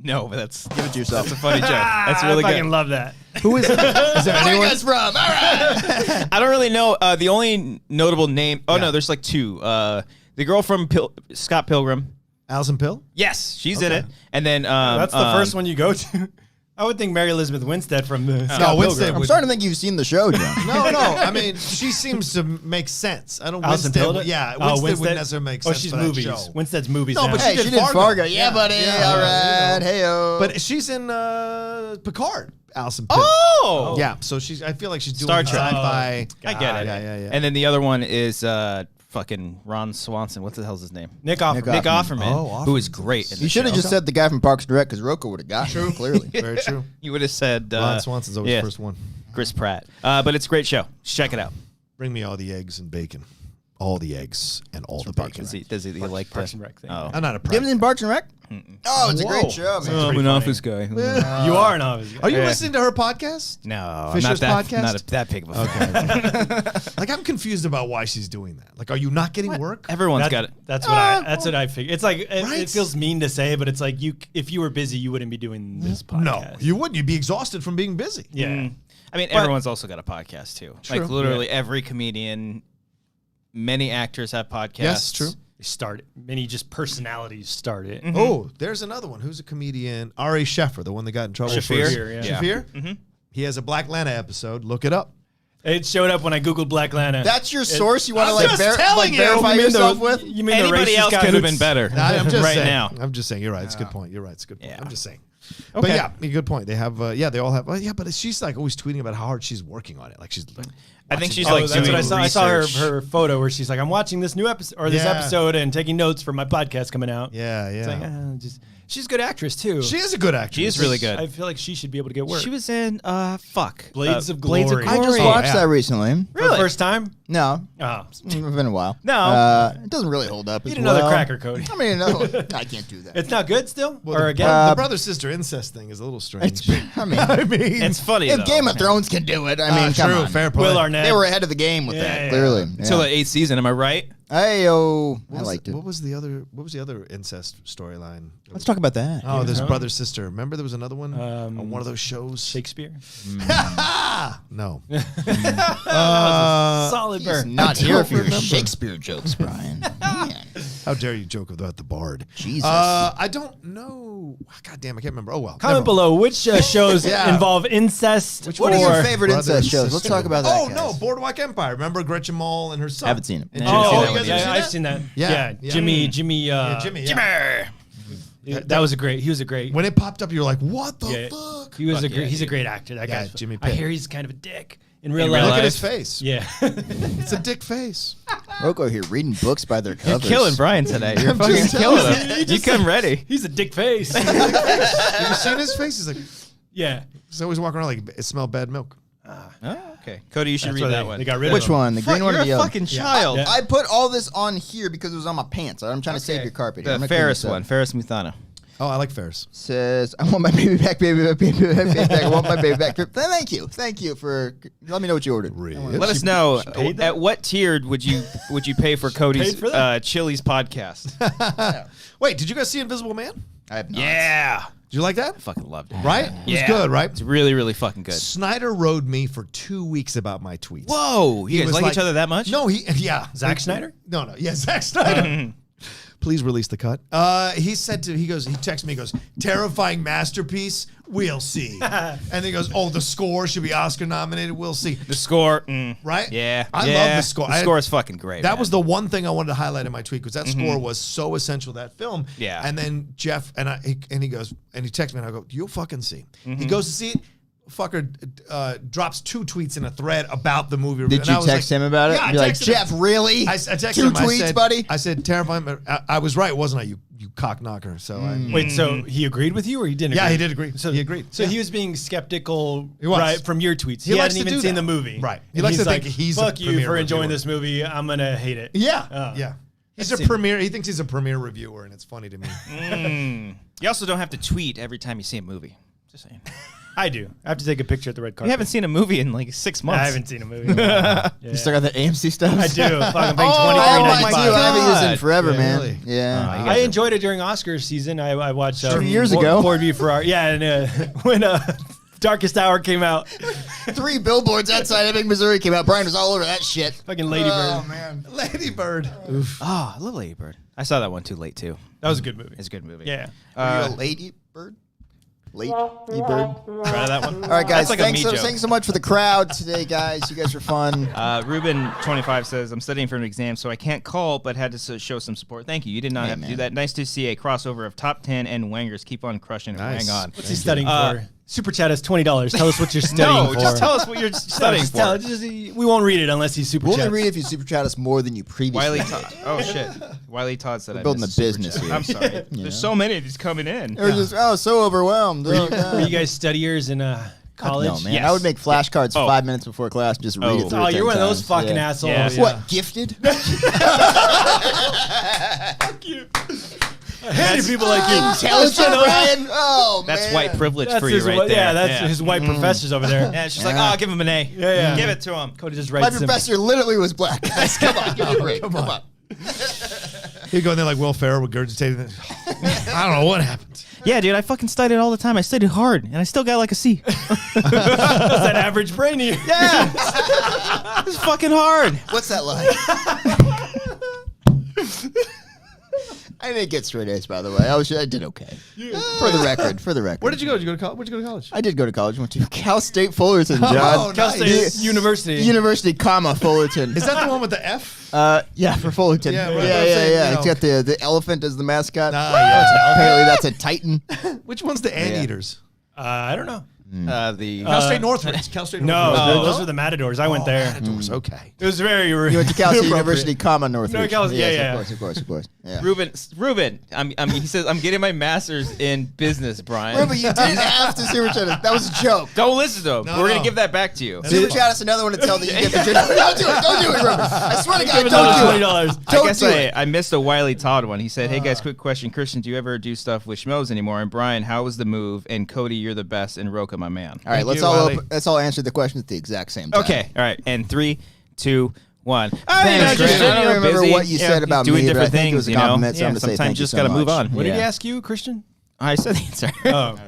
No, but that's Give it to yourself. that's a funny joke. That's really I fucking good. love that. Who is? Is there anyone? from? All right. I don't really know. The only notable name. Oh Yeah. no, there's like 2. The girl from Scott Pilgrim. Alison Pill? Yes, she's in Okay. it. And then That's the first one you go to. I would think Mary Elizabeth Winstead from the Scott No, Pilgrim. Winstead I'm starting to think you've seen the show, John. No. I mean, she seems to make sense. I don't. Alison Winstead, Pilda? yeah, Oh, Winstead wouldn't necessarily make sense. Oh, she's for that movies. show. Winstead's movies. No, now. but Hey, she did Fargo. Yeah, buddy. Yeah. All right. Hey-o. But she's in Picard. Alison Pill. Oh, Yeah, so she's. I feel like she's doing Star Trek. sci-fi. I get it. Yeah. And then the other one is fucking Ron Swanson. What the hell's his name? Nick Offerman. Nick Offerman, Oh, who is Offerman's great. In You the should have show. just said the guy from Parks and Rec because Rocha would have got it, clearly. Very true. You would have said Ron Swanson's always yeah, first one. Chris Pratt. But it's a great show. Check it out. Bring me all the eggs and bacon. All the eggs and all the bacon. Does he like Parks the, and Rec thing. Oh. I'm not a Give prep. it in Parks and Rec? Oh, it's a Whoa. great show, man. I'm pretty an funny. office guy. You are an office guy. Are you Yeah. listening to her podcast? No, Fisher's not that, podcast? Not that big of a fan. Like, I'm confused about why she's doing that. Like, are you not getting work? Everyone's got it. That's what I figured. It's like Right? it feels mean to say, but it's like if you were busy, you wouldn't be doing this podcast. No, you wouldn't. You'd be exhausted from being busy. Yeah. I mean, everyone's also got a podcast too. True. Like literally every comedian, many actors have podcasts. Yes, true. They start it. Many just personalities start it. Oh, there's another one. Who's a comedian? R.A. Sheffer, the one that got in trouble. Shafir? first. Shafir, yeah. Shafir? Mm-hmm. He has a Black Lana episode. Look it up. It showed up when I googled Black Lana. That's your source you want to I'm like, just telling you. verify You mean yourself the- with? You mean the Anybody racist else guy could have who's- been better. I'm just right saying. now. I'm just saying. You're right. It's a good point. You're right. It's a good point. Yeah. I'm just saying. Okay. But yeah, a good point. They have. They all have. Yeah, but she's like always tweeting about how hard she's working on it. Like she's. Like, I think she's Oh, like that's doing what I saw. I saw research. her photo where she's like, "I'm watching this new episode or this Yeah. episode and taking notes for my podcast coming out." Yeah, yeah. It's like, she's a good actress too. She is a good actress. She is really good. I feel like she should be able to get work. She was in Blades of Blades of Glory. I just Glory. watched yeah. that recently. for the first time. No, Oh, it's been a while. No. It doesn't really hold up. eat as another well. cracker, Cody. I mean, no, I can't do that. It's not good still, Well, or the, again. the brother sister incest thing is a little strange. I mean, I mean, It's funny if though. Game of Thrones can do it, I mean, come true. on. Fair point. Will Arnett. They were ahead of the game with Yeah, that, yeah. clearly. Until the 8th season, am I right? Hey-o. I What was liked the- it. What was the other? What was the other incest storyline? Let's talk about that. Oh, this Thrones? brother sister. Remember there was another one on one of those shows. Shakespeare. No. Solid He's burn. not I here don't for your remember. Shakespeare jokes, Brian. Man. How dare you joke about the Bard? Jesus. I don't know. God damn, I can't remember. Oh well. Comment never mind. below which shows Yeah. involve incest. What are your or- favorite Brother incest shows? Let's sister. talk about that. Oh guys. no, Boardwalk Empire. Remember Gretchen Mol and her son? Haven't seen it. And Oh, Jimmy- you you guys guys ever ever yeah, seen I've that? seen that. Yeah. Yeah, Jimmy. Yeah, Jimmy. Yeah. That was a great. He was a great. When it popped up, you were like, "What the Yeah. fuck?" He was Fuck a great. yeah, He's a dude. great actor. That Yeah, guy's. Jimmy I Pitt. hear he's kind of a dick. in real real life. Look at his face. Yeah. It's a dick face. Rocco here reading books by their You're covers. killing Brian today. You're fucking just killing telling him. You come ready. He's a dick face. Have you seen his face? He's like, Yeah. he's always walking around like it smelled bad milk. Oh, okay. Cody, you should That's read why that they one. got rid of Which him. one? The green one or You're the a yellow? fucking child. Yeah. I put all this on here because it was on my pants. I'm trying to save your carpet. here. I'm The gonna clean Ferris this up. one. Ferris Muthana. Oh, I like Ferris. Says, I want my baby back, baby back, baby back, baby back. I want my baby back. Thank you. Thank you for let me know what you ordered. Really? Let us know paid that? at what tiered would you pay for Cody's Paid for that? Chili's podcast? Wait, did you guys see Invisible Man? I have not. Yeah. Did you like that? I fucking loved it. Right? It was Yeah. good, right? It's really, really fucking good. Snyder rode me for 2 weeks about my tweets. Whoa. You He guys was like each other that much? No, yeah. Zack Snyder? No, yeah, Zack Snyder. Please release the cut. He texted me, he goes, terrifying masterpiece, we'll see. And he goes, oh, the score should be Oscar nominated, we'll see. The score. Right? Yeah. I yeah. love the score. The score is fucking great. That man. was the one thing I wanted to highlight in my tweet because that score was so essential to that film. Yeah. And then Jeff and he goes and he texts me and I go, you'll fucking see. He goes to see it. Fucker drops 2 tweets in a thread about the movie. Did you text him about it? Yeah, I Be like, texted him. Jeff, really? I texted 2 him. tweets, I said, buddy? I said terrifying. But I was right, wasn't I? You cock knocker. So Wait, so he agreed with you or he didn't agree? Yeah, he did agree. So He agreed. So Yeah. he was being skeptical He was. right from your tweets. He He, likes hadn't to even do seen that. the movie. Right. He And likes to like, think he's a fuck you premier for enjoying reviewer. this movie. I'm going to hate it. yeah, Oh. yeah. He's a That's premier. He thinks he's a premier reviewer, and it's funny to me. You also don't have to tweet every time you see a movie. Just saying. I do. I have to take a picture at the red carpet. You haven't seen a movie in like 6 months. I haven't seen a movie. in a while. Yeah. You still got the AMC stuff? I do. Fucking paying Oh, I have mine my too. I haven't used it in God. forever, Yeah, man. really? Yeah. you guys I are- enjoyed it during Oscars season. I watched 2 years ago. Ford v Ferrari. Yeah, and when Darkest Hour came out, 3 billboards outside Ebbing, Missouri came out. Brian was all over that shit. fucking Lady Bird. Oh, man. Lady Bird. Oh, I love Lady Bird. I saw that one too late too. That was a good movie. It's a good movie. Yeah. Are you a lady bird? Lady bird? Proud of that one. All right, guys. That's like a Thanks me joke. so much for the crowd today, guys. You guys were fun. Ruben25 says, I'm studying for an exam, so I can't call, but had to show some support. Thank you. You did not have to do man. that. Nice to see a crossover of top 10 and Wangers. Keep on crushing it. Nice. Hang on. What's he studying for? Super chat us $20. Tell us what you're studying No, for. just tell us what you're studying Just for. tell- just- we won't read it unless he's super We'll chat. only read if you super chat us more than you previously Wiley did. Todd. Oh, shit. Wiley Todd said I building missed a super business chat. here. I'm sorry. There's so many of these coming in. They were just, so overwhelmed. Oh, God. Were you guys studiers in college? No, man. Yes. I would make flashcards Oh. 5 minutes before class and just read it through. Oh, 10 you're one of those times. fucking Yeah. assholes. Yeah. Yeah. What, gifted? I hated people like you. Intelligent, Brian? Oh, That's man. white privilege That's for his, you right there. Yeah, that's his white professors over there. Yeah, it's just like, oh, give him an A. Yeah, yeah. Give it to him. Cody just My writes professor literally was black, guys. Come on, give me a break. Come on. He'd go in there like Will Ferrell regurgitating it. I don't know what happened. Yeah, dude, I fucking studied all the time. I studied hard, and I still got like a C. That's that average brain here. Yeah. It's fucking hard. What's that like? I didn't get straight A's, by the way. I did okay. For the record. Where did you go? Did you go to college? Where'd you go to college? I did go to college. Went to Cal State Fullerton, John. Oh, Cal nice. State University. University, Fullerton. Is that the one with the F? Yeah, for Fullerton. Yeah, Yeah, right, yeah, I'm saying, yeah. you It's got the elephant as the mascot. Yeah. Apparently that's a titan. Which one's the anteaters? I don't know. Cal State Northridge. It's Cal State No, Northridge. those are the Matadors. I went there. Matadors, okay. It was very. You went to Cal State inappropriate. University, Northridge. No, Cal- yeah, Yes, yeah. Of course. Yeah. Ruben, he says, I'm getting my master's in business, Brian. Remember, you didn't have to super chat us. That was a joke. Don't listen to him. No, We're no. going to give that back to you. Super chat us another one to tell that you get the Don't do it, Ruben. I swear to God, Give don't another do it. $20. I Don't guess do it. I missed a Wiley Todd one. He said, hey, guys, quick question. Christian, do you ever do stuff with schmoes anymore? And Brian, how was the move? And Cody, you're the best. And Rocha, my man. All right, let's you, Wiley. all answer the question at the exact same time. Okay. All right. And 3, 2, 1. Thanks, just, Grant. I don't remember busy, what you said about doing me, but I different think it things, was a you know? compliment, so I'm gonna say sometimes thank you just you got to so move much. on. What did he Yeah. ask you, Christian? I said the answer. Oh,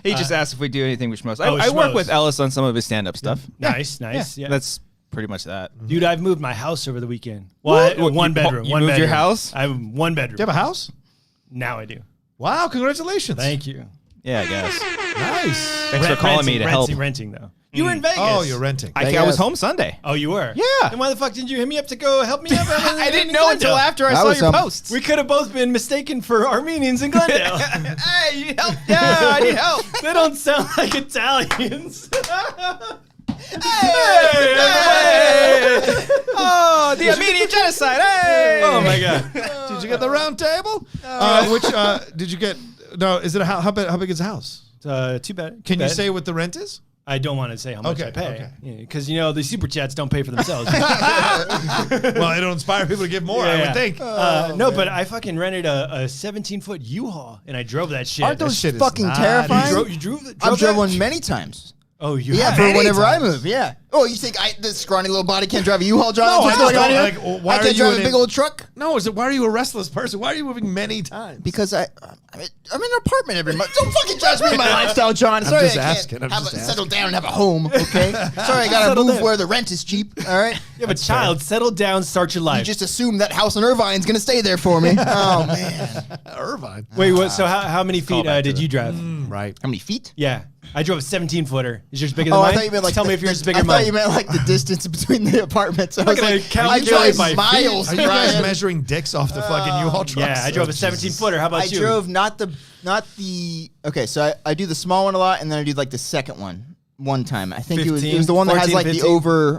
He just asked if we do anything with schmoes. Oh, I work schmoes. with Ellis on some of his stand-up stuff. nice. Yeah. That's pretty much that. Dude, I've moved my house over the weekend. Well, What? one You- bedroom. you one moved your bedroom. house? I have one bedroom. Do you have a house? Now I do. Wow, congratulations. Thank you. Yeah, I guess. Nice. Thanks for calling me to help. Renting though. You were in Vegas. Oh, you're renting. I was Vegas. home Sunday. Oh, you were? Yeah. Then why the fuck didn't you hit me up to go help me up? I didn't know until after I I saw was your home. posts. We could have both been mistaken for Armenians in Glendale. Hey, you need help? Yeah, I need help. They don't sound like Italians. Oh, the immediate genocide! Hey! Oh my god. Did you get the round table? Which did you get? No, is it how big is the house? Too bad. Can you say what the rent is? I don't want to say how much I pay. Okay. Because, the super chats don't pay for themselves. Well, it'll inspire people to give more, I would think. No, but I fucking rented a 17-foot U-Haul, and I drove that shit. Aren't those shit is fucking not- terrifying? You drove I've that? driven one many times. Oh, you Yeah, have? for Many whenever I times. move. Yeah. Oh, you think this scrawny little body can't drive a U-Haul, John? No, What's I just going on don't, here? like, why I are can't you drive in a big a- old truck No, why are you a restless person? Why are you moving many times? because I'm in an apartment every month. Don't fucking judge me my lifestyle, John. Sorry, just I can't asking. I'm just settle down and have a home. Okay. Sorry, I gotta Settle move down. where the rent is cheap. All right. You have a child. Settle down. Start your You life. just assume that house in Irvine's gonna stay there for me. Oh man. Irvine. Wait, what? So how many feet back to did you drive? Right. How many feet? Yeah. I drove a 17-footer. Is yours bigger than Oh, mine? I thought you meant like. Tell me if yours is bigger I than thought mine. you meant like the distance between the apartments. I was gonna like, I calculate drive by feet. miles. Are you guys Brian. measuring dicks off the fucking U-Haul trucks? Yeah, I drove a Oh, Jesus. 17-footer. How about I you? drove not the. Okay, so I do the small one a lot, and then I do like the second one. One time, I think it was 15, the one that has 14, like 15? the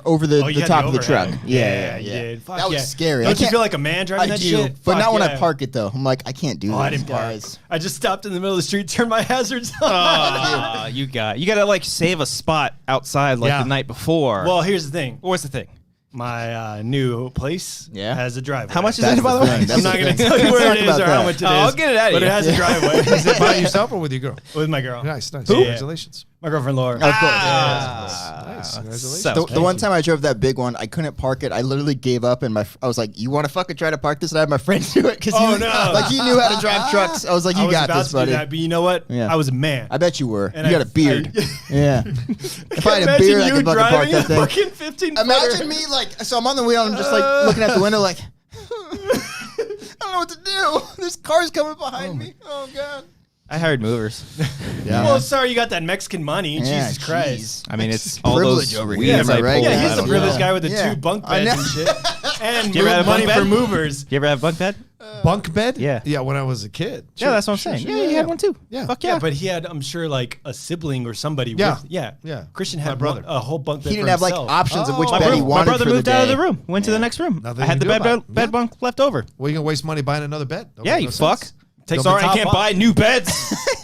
over the, Oh, you the had top of the overhead. truck. Yeah, you did. Fuck That was yeah. scary. I Don't you can't- feel like a man driving I that do, shit? but Fuck not when I yeah. park it though. I'm like, I can't do Oh, this, I didn't park. guys. I just stopped in the middle of the street, turned my hazards on. You gotta like save a spot outside like Yeah. the night before. Well, here's the thing. what's the thing? My new place has a driveway. How much is That's it, by the the way? thing. That's I'm not the going to thing. tell you where Let's it talk is or about how that. much it is. I'll get it out of But you. it has a driveway. Is it by yourself or with your girl? With my girl. Nice. Who? Congratulations. My girlfriend Laura. Of course. Nice. Congratulations. So- The one time I drove that big one, I couldn't park it. I literally gave up, and I was like, "You want to fucking try to park this?" And I had my friend do it because Oh, no. like he knew how to drive trucks. I was like, I "You was got about this, to do buddy." that, but you know what? Yeah. I was a man. I bet you were. And You got a beard. Yeah. If I had a beard, I could fucking park that thing. Fucking 15 Imagine me like, so I'm on the wheel and I'm just like looking out the window like, I don't know what to do. There's cars coming behind me. Oh god. I hired movers. Yeah. Well, sorry, you got that Mexican money. Yeah, Jesus Christ. I mean, it's Jeez. all Privilege those over weeds here, I am I right? pulled Yeah, out he's the of- privileged guy with the Yeah. 2 bunk I beds know. and shit. And you ever have a money bunk for bed? movers. You ever have bunk bed? Bunk bed? Yeah. Yeah, when I was a kid. Yeah, that's what I'm saying. Yeah, you had one too. Yeah. Fuck Yeah, yeah. but he had, I'm sure, like a sibling or somebody. Yeah. With, yeah. Yeah. Christian My had brother. a whole bunk bed He didn't for have like himself. options of which Oh. bed he my wanted brother for the moved day. out of the room, went to the next room. Nothing I had you the can do about it. bed bunk left over. Well, you gonna waste money buying another bed? That Yeah, makes you no fuck. sense. Takes Sorry, the I top can't off. buy new beds.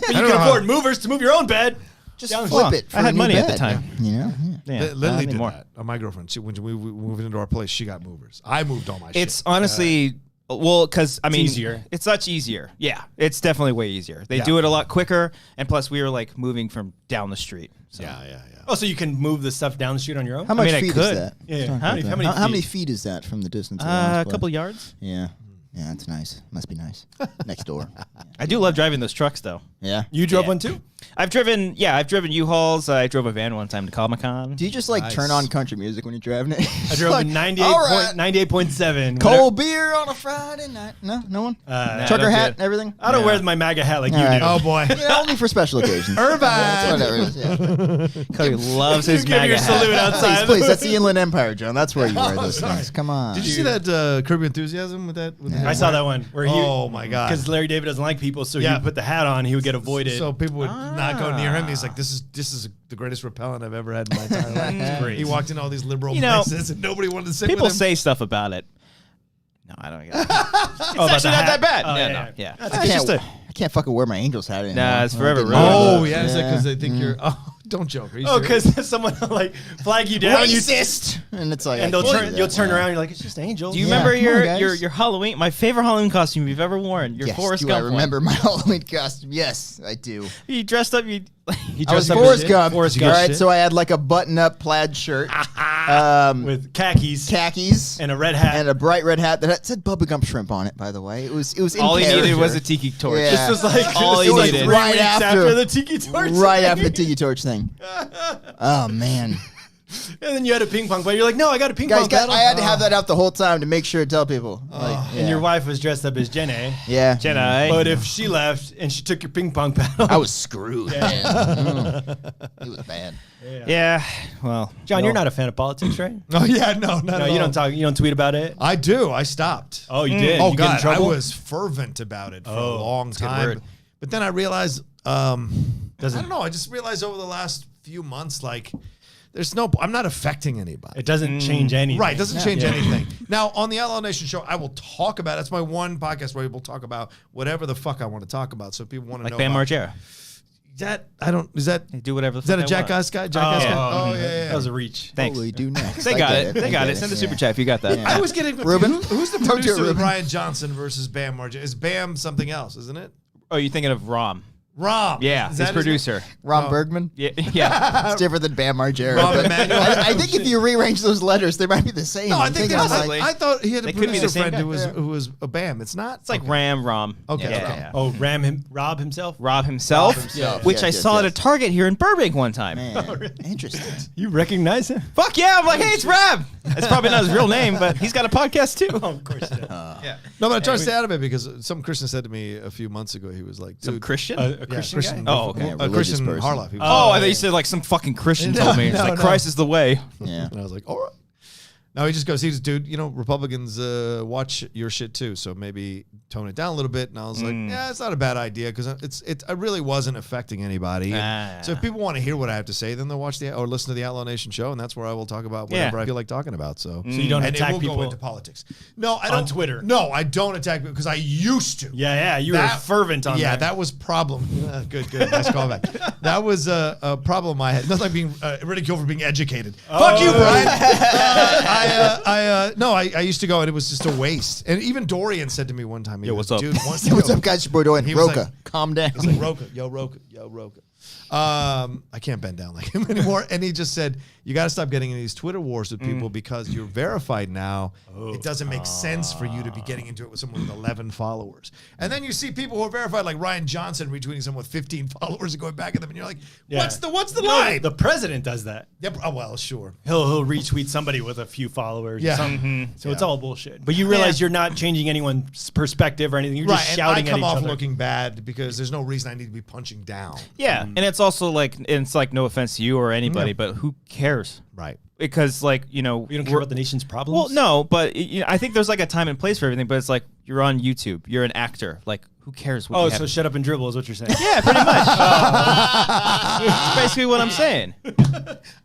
But you don't can know afford how- movers to move your own bed. Just Yeah, flip well, it. For I had a new money at the bed. time. You know? Yeah. Yeah, Literally not did anymore. that. My girlfriend, when we moved into our place, she got movers. I moved all my shit. It's honestly, well, because I mean, easier. It's much easier. Yeah, it's definitely way easier. They Yeah. do it a lot quicker, and plus, we were like moving from down the street. So. yeah. Oh, so you can move the stuff down the street on your own? How much mean, I feet could. is that? Yeah. Let's talk How about many that. How many feet? feet is that from the distance? of A Lions couple Club? yards. Yeah. Yeah, that's nice. Must be nice. Next door. I do love driving those trucks, though. Yeah. You drove Yeah. one too? I've driven U-Hauls. I drove a van one time to Comic-Con. Do you just like turn Nice. on country music when you're driving it? I drove Like, a all right. 98.7. Cold beer on a Friday night. No one. Trucker don't hat do and everything. I don't wear my MAGA hat like All you right. do. Oh boy. Yeah, only for special occasions. Irvine. Whatever. it is, Yeah. Cody loves his Give your MAGA hat. salute outside. Please, that's the Inland Empire, John. That's where you wear those sorry. things. Come on. Did you see that Curb Your Enthusiasm with that? With I saw that one where he. Oh my god. Because Larry David doesn't like people, so he Yeah. would put the hat on. He would get avoided. So people would not go near him. He's like, this is the greatest repellent I've ever had in my entire life. great. He walked in all these liberal You know, places and nobody wanted to sit People with him. say stuff about it. No, I don't get it. oh, It's actually not that bad. Oh, yeah, yeah, no, yeah. yeah. I can't fucking wear my Angels hat anymore. Nah, it's forever I didn't ruined. know Oh that. yeah, is that because they think you're? Oh, don't joke. Are you Oh, serious? because someone will, like flag you down, Racist. And it's like, and I they'll can't turn. do You'll that. turn Wow. around. You're like, it's just angels. Do you Yeah, remember come on, your guys. Halloween? My favorite Halloween costume you've ever worn. Your Yes, Forrest do Gump I remember my Halloween costume? Yes, I do. one. You dressed up. You. He I was dressed up Forrest as Gump. Forrest All Gump right, shit so I had like a button-up plaid shirt, with khakis khakis, and a red hat. and a bright red hat that said Bubba Gump Shrimp on it. By the way, it was in All he needed character. was a tiki torch. Yeah. This was like All this he was like needed. 3 Right weeks after- the tiki torch. right thing. after the tiki torch thing. Oh man, And then you had a ping pong player. You're like, no, I got a ping pong paddle. I had to have that out the whole time to make sure to tell people. Like, And your wife was dressed up as Jenny. yeah, Jedi. But if she left and she took your ping pong paddle, I was screwed. Man. It was bad. Yeah. Well, John, you're not a fan of politics, right? Oh yeah, no, not No, at you all. don't talk. You don't tweet about it. I do. I stopped. Oh, you did. Oh you get in god, I trouble? was fervent about it for a Oh, long that's a good time. word. But then I realized, I don't know. I just realized over the last few months, like I'm not affecting anybody. It doesn't change anything. Right, it doesn't change anything. Now, on the Outlaw Nation show, I will talk about, that's my one podcast where we will talk about whatever the fuck I want to talk about. So if people want to know. Like Bam Margera. They do whatever the Is that fuck a Jackass guy? Jackass guy? Oh, yeah. That was a reach. Thanks. What will we do next? They I got get it. They got it. Send a super chat if you got that. I was getting Ruben? Who's the Don't do it, producer of Ruben. Ryan Johnson versus Bam Margera? Is Bam something else, isn't it? Oh, you're thinking of Rom. Rom. Yeah, Is his that producer. Ron Bergman? Yeah. Yeah. It's different than Bam Margera. Rob but Emanuel. I think if you rearrange those letters, they might be the same. No, I I'm think thinking, that's I'm I thought he had a They could be the producer same friend guy. who was a Bam. It's not. It's like Rom. Okay, Yeah, okay. yeah, yeah. Oh, Rob himself? Rob himself, which Yes, I yes, saw at a yes. Target here in Burbank one time. Man, interesting. You recognize him? Fuck yeah! I'm like, hey, it's Rob. That's probably not his real name, but he's got a podcast too. Oh, of course. Yeah. No, but I tried to stay out of it because some Christian said to me a few months ago, he was like, Some dude, Christian? A Christian guy? Oh, okay. Yeah, religious Christian person. Harloff. He was Oh, I thought you said like some fucking Christian told me. It's no, like no. Christ is the way. Yeah. And I was like, all right. No, he just goes, dude, Republicans watch your shit too, so maybe tone it down a little bit. And I was like, yeah, it's not a bad idea because it really wasn't affecting anybody. And so if people want to hear what I have to say, then they'll watch or listen to the Outlaw Nation show, and that's where I will talk about whatever I feel like talking about. So you don't and attack it will people go into politics. No, I don't. on Twitter? No, I don't attack people because I used to. Yeah, you were fervent on Yeah, there. that was problem. Good. Nice callback. That was a problem I had. Nothing like being ridiculed for being educated. Fuck you, Brian. I used to go and it was just a waste. And even Dorian said to me one time, Yo, what's up? Dude, What's up, guys? Your boy doing? He was Rocha, like- calm down. He's like, Rocha. I can't bend down like him anymore. And he just said, you got to stop getting in these Twitter wars with people because you're verified now. It doesn't make sense for you to be getting into it with someone with 11 followers. And then you see people who are verified, like Ryan Johnson retweeting someone with 15 followers and going back at them. And you're like, what's the line? The president does that. Yep. Oh, well, sure. He'll retweet somebody with a few followers. Yeah. Or something. So it's all bullshit. But you realize you're not changing anyone's perspective or anything. You're just shouting and I at come each off other. looking bad because there's no reason I need to be punching down. Yeah, and it's also like, it's like no offense to you or anybody, but who cares? Right. Because like, You don't care about the nation's problems? Well, no, but I think there's like a time and place for everything. But it's like you're on YouTube, you're an actor. Like, who cares? What Oh, you so have shut up and dribble is what you're saying. Yeah, pretty much. That's basically what I'm saying.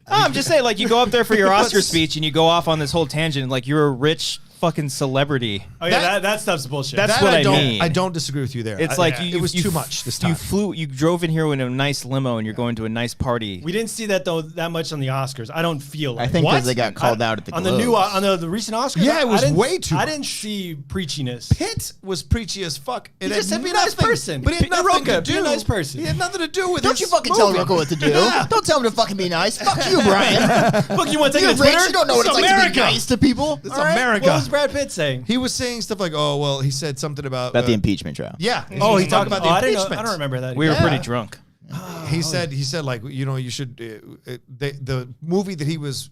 I'm just saying, like, you go up there for your Oscar speech and you go off on this whole tangent, like you're a rich fucking celebrity. Oh, yeah, that stuff's bullshit. That's what I mean. I don't disagree with you there. It's like it was too much this time. You drove in here in a nice limo and you're going to a nice party. We didn't see that though that much on the Oscars. I don't feel like I think What? because they got called out at the on Globes. the new on the recent Oscars. Yeah, it was I didn't- way too I much. didn't see preachiness. Pitt was preachy as fuck. It just had said be a nice nothing- person. But he had Be nothing Rocha, to do. be a nice person. He had nothing to do with Don't this you fucking tell movie. Rocha what to do. Yeah. Don't tell him to fucking be nice. Fuck you, Brian. Look, you want to take You're it to rich. Twitter? You don't know what It's it's like to be America. nice to people. It's All right, America. What was Brad Pitt saying? He was saying stuff like, "Oh, well," he said something about About the impeachment trial. Yeah. Oh, he talked about the I didn't know. impeachment. I don't remember that. We were Yeah. pretty drunk. He said like, you should the movie that he was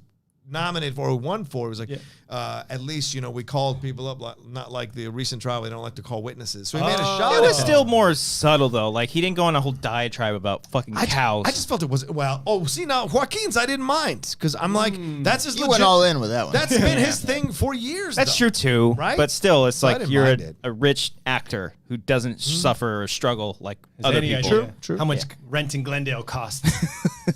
nominated for or won for was like at least we called people up, not like the recent trial they don't like to call witnesses, so he made a shot It at was them. still more subtle though. Like he didn't go on a whole diatribe about fucking cows. I just felt it was now Joaquin's I didn't mind because I'm like that's his You legit, went all in with that one. that's been his thing for years. That's though. true too, Right? But still, it's So I like didn't you're mind it. a rich actor who doesn't suffer or struggle like Is other any people. idea True. How much rent in Glendale costs?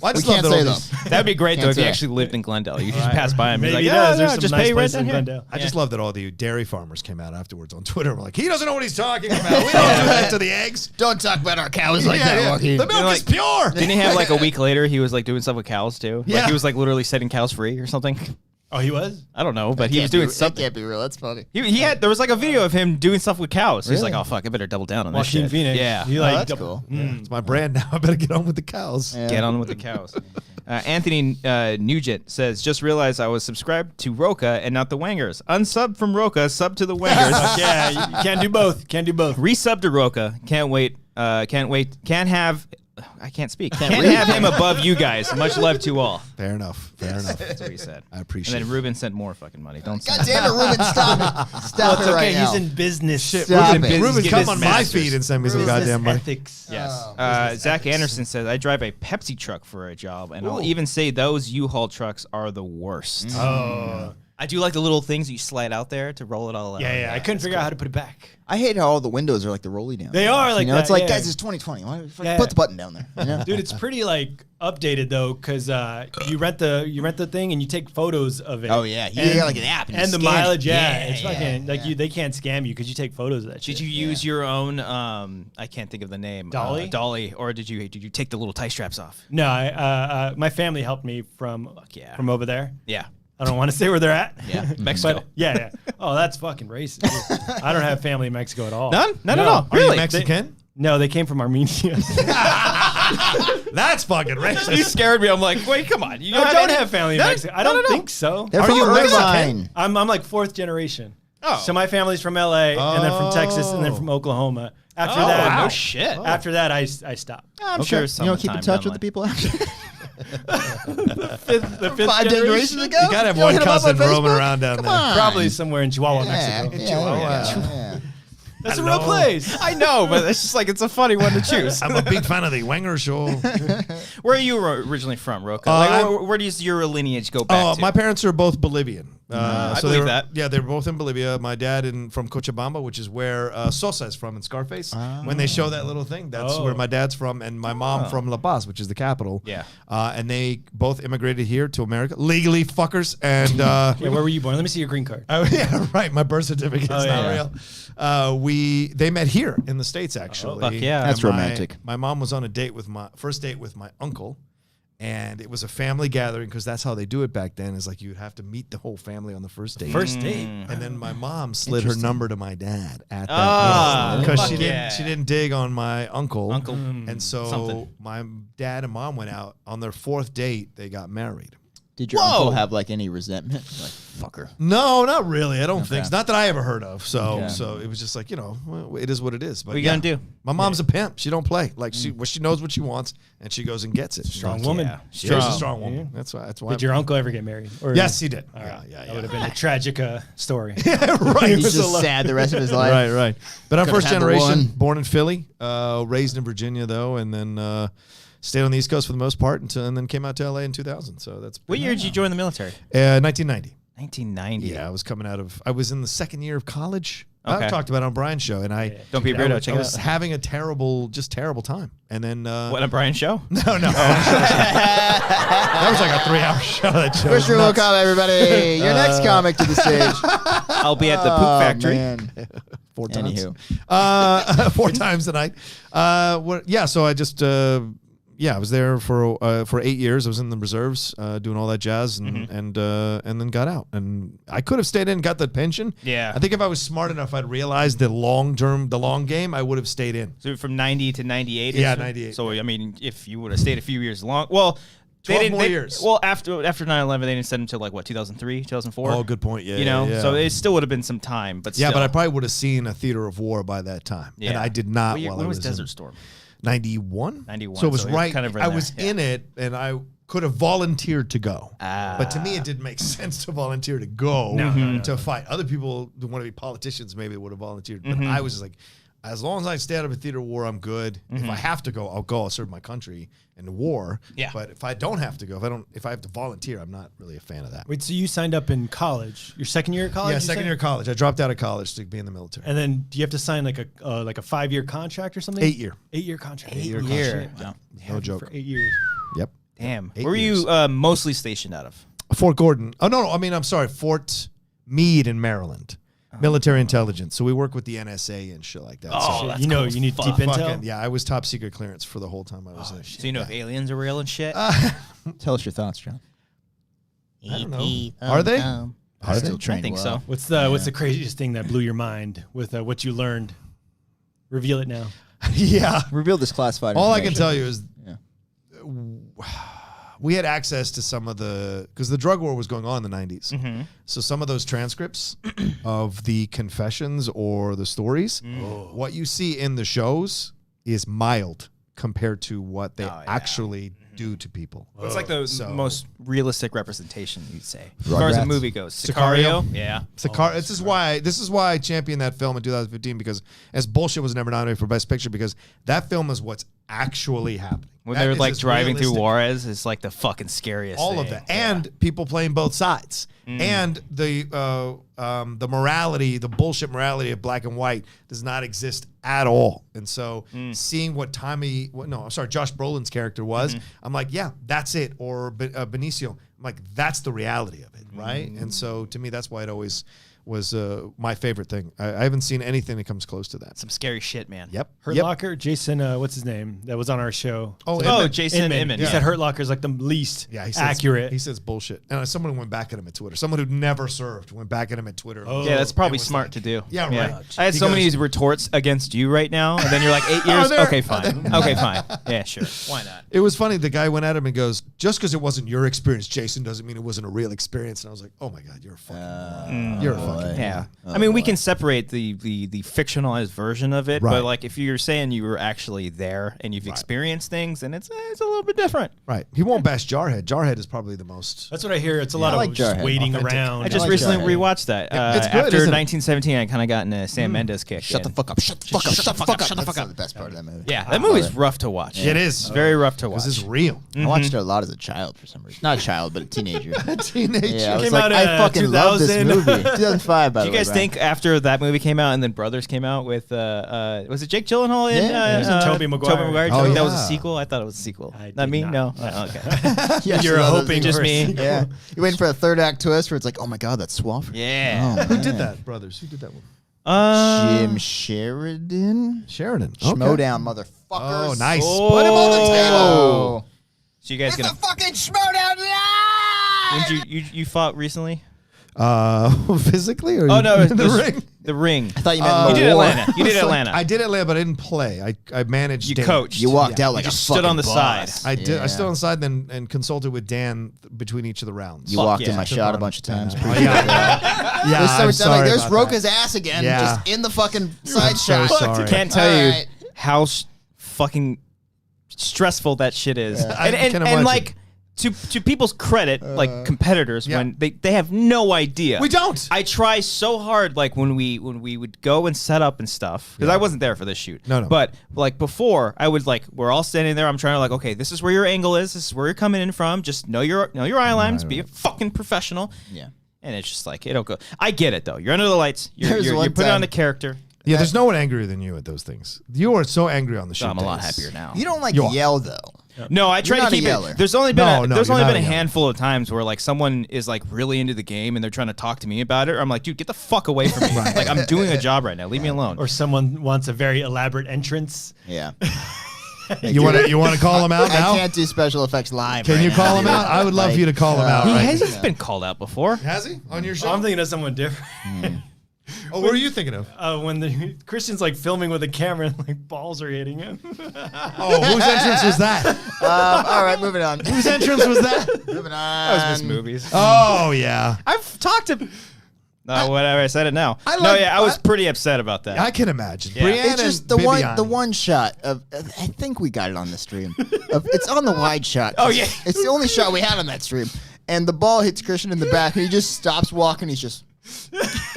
Well, I We just love can't that say all them. these- That'd be great though Can't if you say. actually lived in Glendale. You just pass by him. Maybe Be like, he yeah, does. yeah, There's just some pay nice rent places down in here. Glendale. I just love that all the dairy farmers came out afterwards on Twitter. We're like, he doesn't know what he's talking about. We don't do that to the eggs. Don't talk about our cows like that, Yeah. Joaquin. The milk is pure. Didn't he have like a week later? He was like doing stuff with cows too. Yeah. Like he was like literally setting cows free or something. Oh, he was? I don't know, but he was doing That something. can't be real. That's funny. He had there was like a video of him doing stuff with cows. He's Really? like, oh fuck, I better double down on this Joaquin shit. Phoenix. Yeah. He Oh, like that's cool. It's my brand now. I better get on with the cows. Yeah. Get on with the cows. Anthony Nugent says, just realized I was subscribed to Rocha and not the Wangers. Unsub from Rocha, sub to the Wangers. yeah, you can't do both. Can't do both. Resub to Rocha. Can't wait. Can't have. I can't speak. Can't read. have him above you guys. Much love to all. Fair enough. Fair enough. That's what he said. I appreciate And then it. Ruben sent more fucking money. Don't God send. damn it, Ruben, stop it. Stop It's it okay. right now. He's in business. Stop Ruben it. Biz- Ruben, Get come his on my masters. feed and send me some Business goddamn money. ethics. Yes. Zach Anderson says, I drive a Pepsi truck for a job, and I'll even say those U-Haul trucks are the worst. Oh. I do like the little things you slide out there to roll it all out. Yeah, I couldn't figure out how to put it back. I hate how all the windows are like the rolly down. They are like you know, that, it's like, yeah. guys, it's 2020. Why don't you Yeah. put the button down there? You know? Dude, it's pretty like updated though, because you rent the thing and you take photos of it. Oh, yeah. You and, got like an app and you and the scan it. mileage. Yeah, Yeah, it's yeah, fucking like yeah. they can't scam you because you take photos of that. Did shit. you use your own? I can't think of the name. Dolly? Dolly, or did you take the little tie straps off? No, my family helped me from yeah. from over there. Yeah. I don't want to say where they're at. Yeah, Mexico. But yeah. Oh, that's fucking racist. Dude. I don't have family in Mexico at all. None? None at No. all. Are you Really? Mexican? No, they came from Armenia. That's fucking You racist. scared me. I'm like, wait, come on. You I have don't any- have family in No, Mexico. I no, don't no. think so. They're Are from you Irvine. I'm like 4th generation. Oh. So my family's from LA and then from Texas and then from Oklahoma. After that, wow. No shit. After that, I stopped. I'm Okay. sure You some don't keep in time touch down with the the people after The fifth 5 generations ago? You gotta have You don't one hit 'em up cousin on roaming Facebook? around down Come there. on. Probably somewhere in Chihuahua, Yeah, Mexico. yeah, Chihuahua. yeah. That's a real place. I know, but it's just like it's a funny one to choose. I'm a big fan of the Wanger Show. Where are you originally from, Rocha? I'm- where does your lineage go back to? My parents are both Bolivian. I they believe were- that. Yeah, they're both in Bolivia. My dad from Cochabamba, which is where Sosa is from in Scarface. When they show that little thing, that's Oh. where my dad's from, and my mom from La Paz, which is the capital. Yeah. And they both immigrated here to America legally, fuckers. And Yeah, where were you born? Let me see your green card. yeah, right. My birth certificate is Oh, not yeah. real. They met here in the States, actually. fuck yeah. And That's romantic. My mom was on a date with my first date with my uncle. And it was a family gathering because that's how they do it back then. Is like you'd have to meet the whole family on the first date. First date. And then my mom slid her number to my dad at that Ah, because fuck she yeah. didn't dig on my uncle. Mm. And so Something. my dad and mom went out on their 4th date. They got married. Did your Whoa. uncle have like any resentment? Like, fucker. No, not really. I don't think. Okay. Not that I ever heard of. So, Okay. so it was just like well, it is what it is. But What you gonna do? My mom's a pimp. She don't play. Like she knows what she wants, and she goes and gets it. Strong woman. Yeah. She is a strong woman. That's why. Did your uncle ever get married? Or Yes, he did. All Yeah, right. yeah, That would have yeah. been a tragic story. right. He's just sad the rest of his life. Right. But I'm Could've first had the generation, one. born in Philly, raised in Virginia though, and then stayed on the East Coast for the most part and then came out to LA in 2000. So that's What year did you join the military? 1990. 1990. Yeah, I was in the 2nd year of college. Okay. I talked about it on Brian's show, and I Don't be a weirdo. Check I it was out. having a terrible time. And then What, a Brian show? no. That was like a 3-hour show. That show. was Christian nuts. Cody, everybody. Your next comic to the stage. I'll be at the Poop Factory. Man. 4 times. Anywho. 4 times a night. So I just I was there for 8 years. I was in the reserves doing all that jazz and then got out. And I could have stayed in and got that pension. Yeah. I think if I was smart enough, I'd realized the long game, I would have stayed in. So from 90 to 98? Yeah, is- 98. So, I mean, if you would have stayed a few years long. Well, 12 more years. Well, after 9/11, they didn't send them to like, what, 2003, 2004? Oh, good point. Yeah, You know? yeah. So it still would have been some time. But Yeah, still. but I probably would have seen a theater of war by that time. And I did not What year- while when I was was Desert in Storm? 91? 91, So it was so you're right. kind of in I there, was yeah. in it, and I could have volunteered to go. Ah. But to me, it didn't make sense to volunteer to go to fight. Other people who want to be politicians maybe would have volunteered. But I was just like, as long as I stay out of a theater of war, I'm good. If I have to go, I'll go. I'll serve my country in the war. Yeah. But if I don't have to go, if I have to volunteer, I'm not really a fan of that. Wait, so you signed up in college? Your 2nd year of college? Yeah, you second said? year of college. I dropped out of college to be in the military. And then do you have to sign like a 5-year contract or something? 8 year. 8-year contract. 8-year contract. contract. No joke. For 8 years. Yep. Damn. 8 Where were years. you mostly stationed out of? Fort Gordon. Oh, no. I mean, I'm sorry. Fort Meade in Maryland. Military intelligence. So we work with the NSA and shit like that. Oh, so that's You know, cool as you need fuck. deep intel. fucking, yeah, I was top secret clearance for the whole time I was there. So you know if aliens are real and shit? Tell us your thoughts, John. I don't know. Are they? Are Are still they? trained I think well. so. What's the craziest thing that blew your mind with what you learned? Reveal it now. Yeah. Reveal this classified All I can information. tell you is Yeah. we had access to some of because the drug war was going on in the 90s. Mm-hmm. So some of those transcripts of the confessions or the stories, what you see in the shows is mild compared to what they actually do to people. It's like the So- most realistic representation, you'd say. As far as a Rugrats. movie goes. Sicario? Sicario? Yeah. This is why I championed that film in 2015, because as bullshit was never nominated for Best Picture, because that film is what's actually happening. When That they're is like as driving through realistic. Juarez, it's like the fucking scariest All thing. of that, and people playing both sides, and the morality, the bullshit morality of black and white does not exist at all. And so, seeing what Josh Brolin's character was, I'm like, yeah, that's it. Or Benicio, I'm like, that's the reality of it, right? And so, to me, that's why it always was my favorite thing. I haven't seen anything that comes close to that. Some scary shit, man. Yep. Hurt Yep. Locker, Jason, what's his name? That was on our show. Oh, Jason Inman. He said Hurt Locker is like the least accurate. He says bullshit. And someone went back at him at Twitter. Someone who'd never served went back at him at Twitter. Oh. Yeah, that's probably and was smart like, to do. Yeah, right. I had so many retorts against you right now, and then you're like 8 years. Okay, fine. Okay, fine. Yeah, sure. Why not? It was funny. The guy went at him and goes, just because it wasn't your experience, Jason, doesn't mean it wasn't a real experience. And I was like, oh my God, you're a fucking moron. You're a fucking Yeah. moron. I mean, we can separate the fictionalized version of it, Right. but like if you're saying you were actually there and you've experienced things, and it's a little bit different. Right. He won't bash Jarhead. Jarhead is probably the most. That's what I hear. It's a lot I of like just Jarhead. waiting Authentic. around. I just like recently Jarhead. rewatched that. It's good, After isn't it? 1917, I kind of got in a Sam Mendes kick. Shut the and- fuck up. Shut the fuck up. Shut the fuck up. Shut the fuck That's up. the best part of that movie. Yeah, that movie's rough to watch. It is. It's very rough to watch. Because it's real. I watched it a lot as a child for some reason. Not a child, but a teenager. Teenager. Yeah, I was Came like, out, I fucking love this 2000. movie. 2005, by Do the you way. guys Brian. think after that movie came out and then Brothers came out with was it Jake Gyllenhaal in Yeah, it was Tobey Maguire. Tobey Maguire? Oh, That was a yeah. sequel. I thought it was a sequel. I Not did me. not. No. Oh, okay. Yes, You're another hoping thing. Just for a me. sequel. Yeah. You're waiting for a third act twist where it's like, oh my God, that's Swafford. Yeah. Oh, Who man. did that, brothers? Who did that one? Jim Sheridan? Sheridan. Schmodown, motherfuckers. Oh, nice. Oh. Put him on the table. Oh. So you guys It's gonna? a fucking Schmodown live! When you fought recently? Physically or Oh no, in the ring? The ring. I thought you meant You in did the war. Atlanta. You did It's like, Atlanta. I did Atlanta, but I didn't play. I managed. You Dan. coached. You walked out like You a just stood fucking on the boss. side. I did. I stood Yeah. on the side and consulted with Dan between each of the rounds. You Fuck walked yeah. in my Took shot a on. bunch of times. Oh, Appreciate yeah. that. Yeah, There's so I'm much sorry there's about Rocha's that. ass again, Yeah. just in the fucking side so shot. sorry. Can't tell All you right. how fucking stressful that shit is. I And, can and imagine. like to people's credit, like competitors, yeah. when they have no idea. We don't. I try so hard, like when we would go and set up and stuff, because I wasn't there for this shoot. No. But like before, I would like we're all standing there. I'm trying to like, okay, this is where your angle is. This is where you're coming in from. Just know your eye lines. Be a fucking professional. Yeah. And it's just like it'll go. I get it though. You're under the lights. There's You're one putting time- on the character. Yeah, there's no one angrier than you at those things. You are so angry on the shoot. I'm a lot days. happier now. You don't like You are. yell though. No, I try You're to not a keep yeller. it. There's only been No, a, no, there's you're only not been a a yeller. handful of times where like someone is like really into the game and they're trying to talk to me about it. Or I'm like, dude, get the fuck away from me. Like I'm doing a job right now. Leave me alone. Or someone wants a very elaborate entrance. Yeah. You want to call him out I now? can't do special effects live. Can right you now, call him dude. out? I would love Like, you to call him out. he Right. has he's been called out before. Has he on your show? I'm thinking of someone different. Oh, what are you thinking of? When the Christian's like filming with a camera and like balls are hitting him. Oh, whose entrance was that? All right, moving on. Whose entrance was that? Moving on. That was Miss Movies. Oh yeah, I've talked to. No, whatever. I said it now. I No, like- yeah, I was pretty upset about that. I can imagine. Yeah. Brienne It's just and the Bibiani. one shot of. I think we got it on the stream. It's on the wide shot. Oh, yeah. It's the only shot we had on that stream, and the ball hits Christian in the back, and he just stops walking. He's just.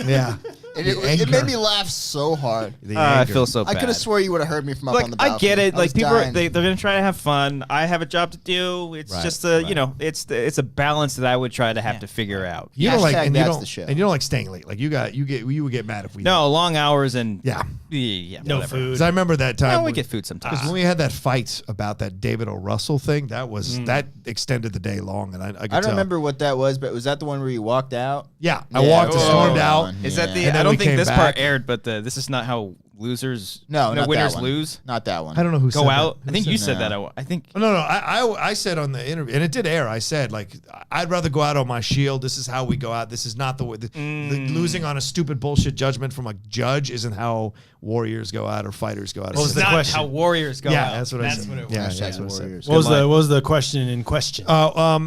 Yeah. And The it anger. made me laugh so hard. The I anger. feel so I bad. could have swore you would have heard me from up Like on the I balcony. get it. I Like was people, dying. they're gonna try to have fun. I have a job to do. It's Right, just a, right. you know, it's a balance that I would try to have to figure out. You don't like, Hashtag and you that's don't, the show. and you don't like staying late. Like you would get mad if we. No, long hours and Yeah. yeah, No whatever. food. Because I remember that time. No, we when- get food sometimes. Because when we had that fight about that David O. Russell thing, that was that extended the day long, and I could I tell. don't remember what that was, but was that the one where you walked out? Yeah, I Yeah, walked, it was stormed that out. one. Is Yeah. that the? And I then don't we think came this back. part aired, but this is not how losers. No, not winners that one. lose. Not that one. I don't know who said Go that. out. Who I think said you that? said that. I think. No. I said on the interview, and it did air. I said like, I'd rather go out on my shield. This is how we go out. This is not the way. The losing on a stupid bullshit judgment from a judge isn't how warriors go out or fighters go out. What was It's the just- Not question? how warriors go Yeah, out. that's what I said. what it was. Yeah, Hashtag that's what I said. Warriors. What Good was the question in question?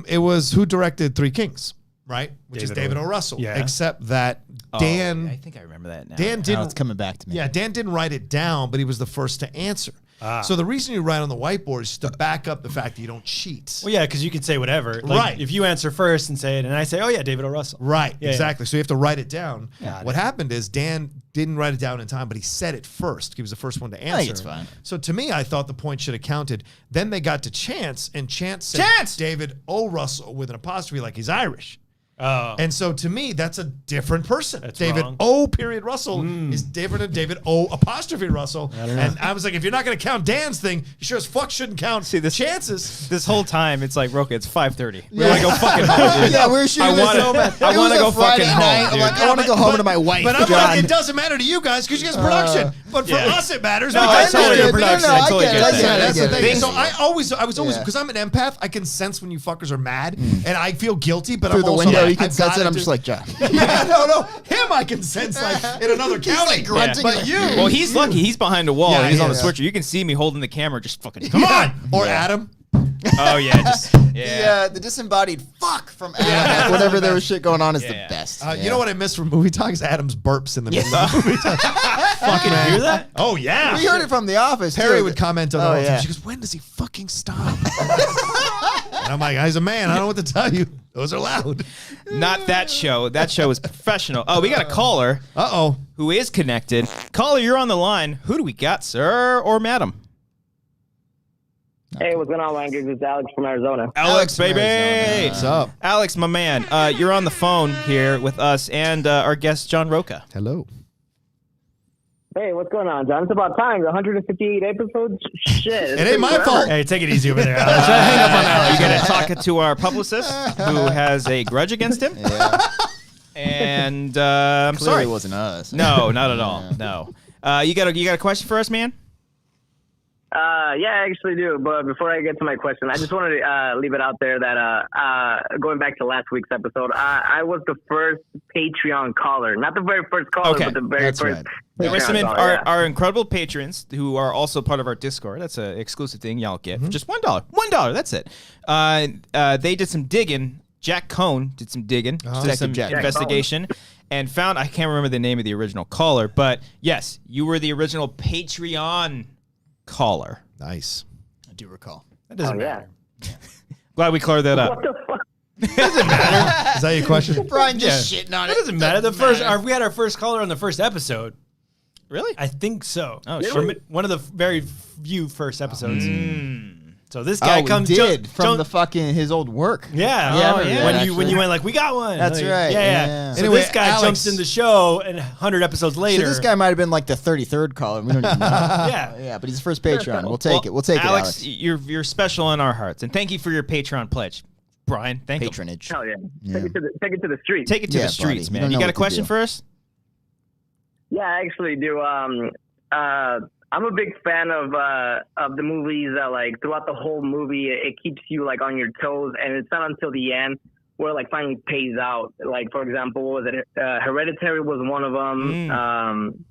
It was who directed Three Kings, right? Which is David David O. O. Russell. Yeah. Except that Oh, Dan I think I remember that now. Dan Now didn't it's coming back to me. Yeah, Dan didn't write it down, but he was the first to answer. So the reason you write on the whiteboard is to back up the fact that you don't cheat. Well, yeah, because you can say whatever. Like, Right. If you answer first and say it, and I say, oh, yeah, David O. Russell. Right, Yeah, exactly. So you have to write it down. Got What it. happened is Dan didn't write it down in time, but he said it first. He was the first one to answer. think it's fine. So to me, I thought the point should have counted. Then they got to Chance, and Chance said David O. Russell with an apostrophe like he's Irish. Oh. And so to me, that's a different person. That's David wrong. O. period Russell is different than David O. apostrophe Russell. And I was like, if you're not going to count Dan's thing, you sure as fuck shouldn't count Chance's. This whole time, it's like, Rocha, it's 5:30. We want to go fucking home, dude. Yeah, we're shooting this so bad. I It want to was go a Friday fucking night. home, I'm dude. like, I want to go home to my wife, But I'm John. like, it doesn't matter to you guys because you guys production. But for Yeah. us, it matters. No, because I totally we're get production. No, I I totally get it, get I that. get it, That's I the get thing. it. So I was always Yeah. because I'm an empath. I can sense when you fuckers are mad, and I feel guilty. But Through I'm the also window, like, you can I've sense gotta it. I'm do- just like, John. yeah, no, him I can sense like in another county. like grunting. But you, Well, he's lucky. He's behind a wall. Yeah, and he's he on the is. switcher. You can see me holding the camera just fucking, come come on, on. or Adam. Oh, yeah. Just, yeah. The disembodied fuck from Adam. Like, whenever there was shit going on is the Yeah. best. You know what I miss from movie talk is Adam's burps in the middle of the movie talk. Fucking hear that? Oh yeah, We heard it from The Office. Perry too. would comment on it Oh, all the time. yeah. She goes, "When does he fucking stop?" And I'm like, "He's a man. I don't know what to tell you. Those are loud." Not that show. That show is professional. Oh, we got a caller Uh-oh. who is connected. Caller, you're on the line. Who do we got, sir or madam? Hey, what's going on, Wanger? This is Alex from Arizona. Alex, from baby. Arizona. What's up? Alex, my man, you're on the phone here with us and our guest, John Rocha. Hello. Hey, what's going on, John? It's about time. 158 episodes? Shit. It ain't my fault. Hey, take it easy over there, Alex. Hang up on that. You got to talk to our publicist who has a grudge against him. Yeah. And I'm Clearly sorry. it wasn't us. No, not at all. No. You got a question for us, man? Yeah, I actually do. But before I get to my question, I just wanted to leave it out there that going back to last week's episode, I was the first Patreon caller. Not the very first caller, Okay. but the very That's first. right. There were some Patreon caller, yeah. our incredible patrons who are also part of our Discord. That's an exclusive thing y'all get for just $1. $1, that's it. They did some digging. Jack Cohn did some digging, did some Jack. investigation, and found, I can't remember the name of the original caller, but yes, you were the original Patreon caller. Nice. I do recall. That doesn't Oh, yeah. matter. Glad we cleared that up. What the fuck? Is that your question? Brian just shitting on it. It doesn't matter. We had our first caller on the first episode. Really? I think so. Oh, Did sure. we? One of the very few first episodes. Mm. So this guy we comes did from John- the fucking his old work. Yeah, Yeah, I Oh, remember yeah. that, When you actually. went like, we got one. That's Like, right, Yeah. yeah. So Anyway, this guy Alex- jumps in the show, and 100 episodes So later. this guy might have been like the 33rd caller. We don't even know. Yeah. Yeah, but he's the first Patreon. We'll take it. We'll take Alex, it, Alex. you're special in our hearts, and thank you for your Patreon pledge, Brian. Thank you. Patronage. Hell yeah. Yeah. Take it to the street. Take it to Yeah, the streets, buddy. You man. don't You know got a what to question do. for us? Yeah, I actually do. I'm a big fan of the movies that, like, throughout the whole movie, it keeps you, like, on your toes, and it's not until the end where it, like, finally pays out. Like, for example, what was it? Hereditary was one of them.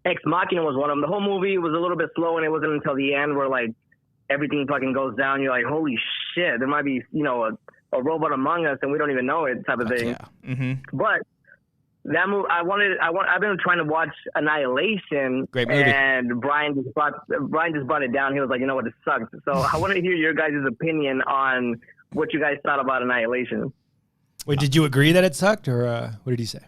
Ex Machina was one of them. The whole movie was a little bit slow, and it wasn't until the end where, like, everything fucking goes down. You're like, holy shit, there might be, you know, a robot among us, and we don't even know it type of thing. Yeah. Mm-hmm. But that movie, I've been trying to watch Annihilation. Great movie. And Brian just brought it down. He was like, you know what, it sucks. So I want to hear your guys' opinion on what you guys thought about Annihilation. Wait, did you agree that it sucked, or what did he say?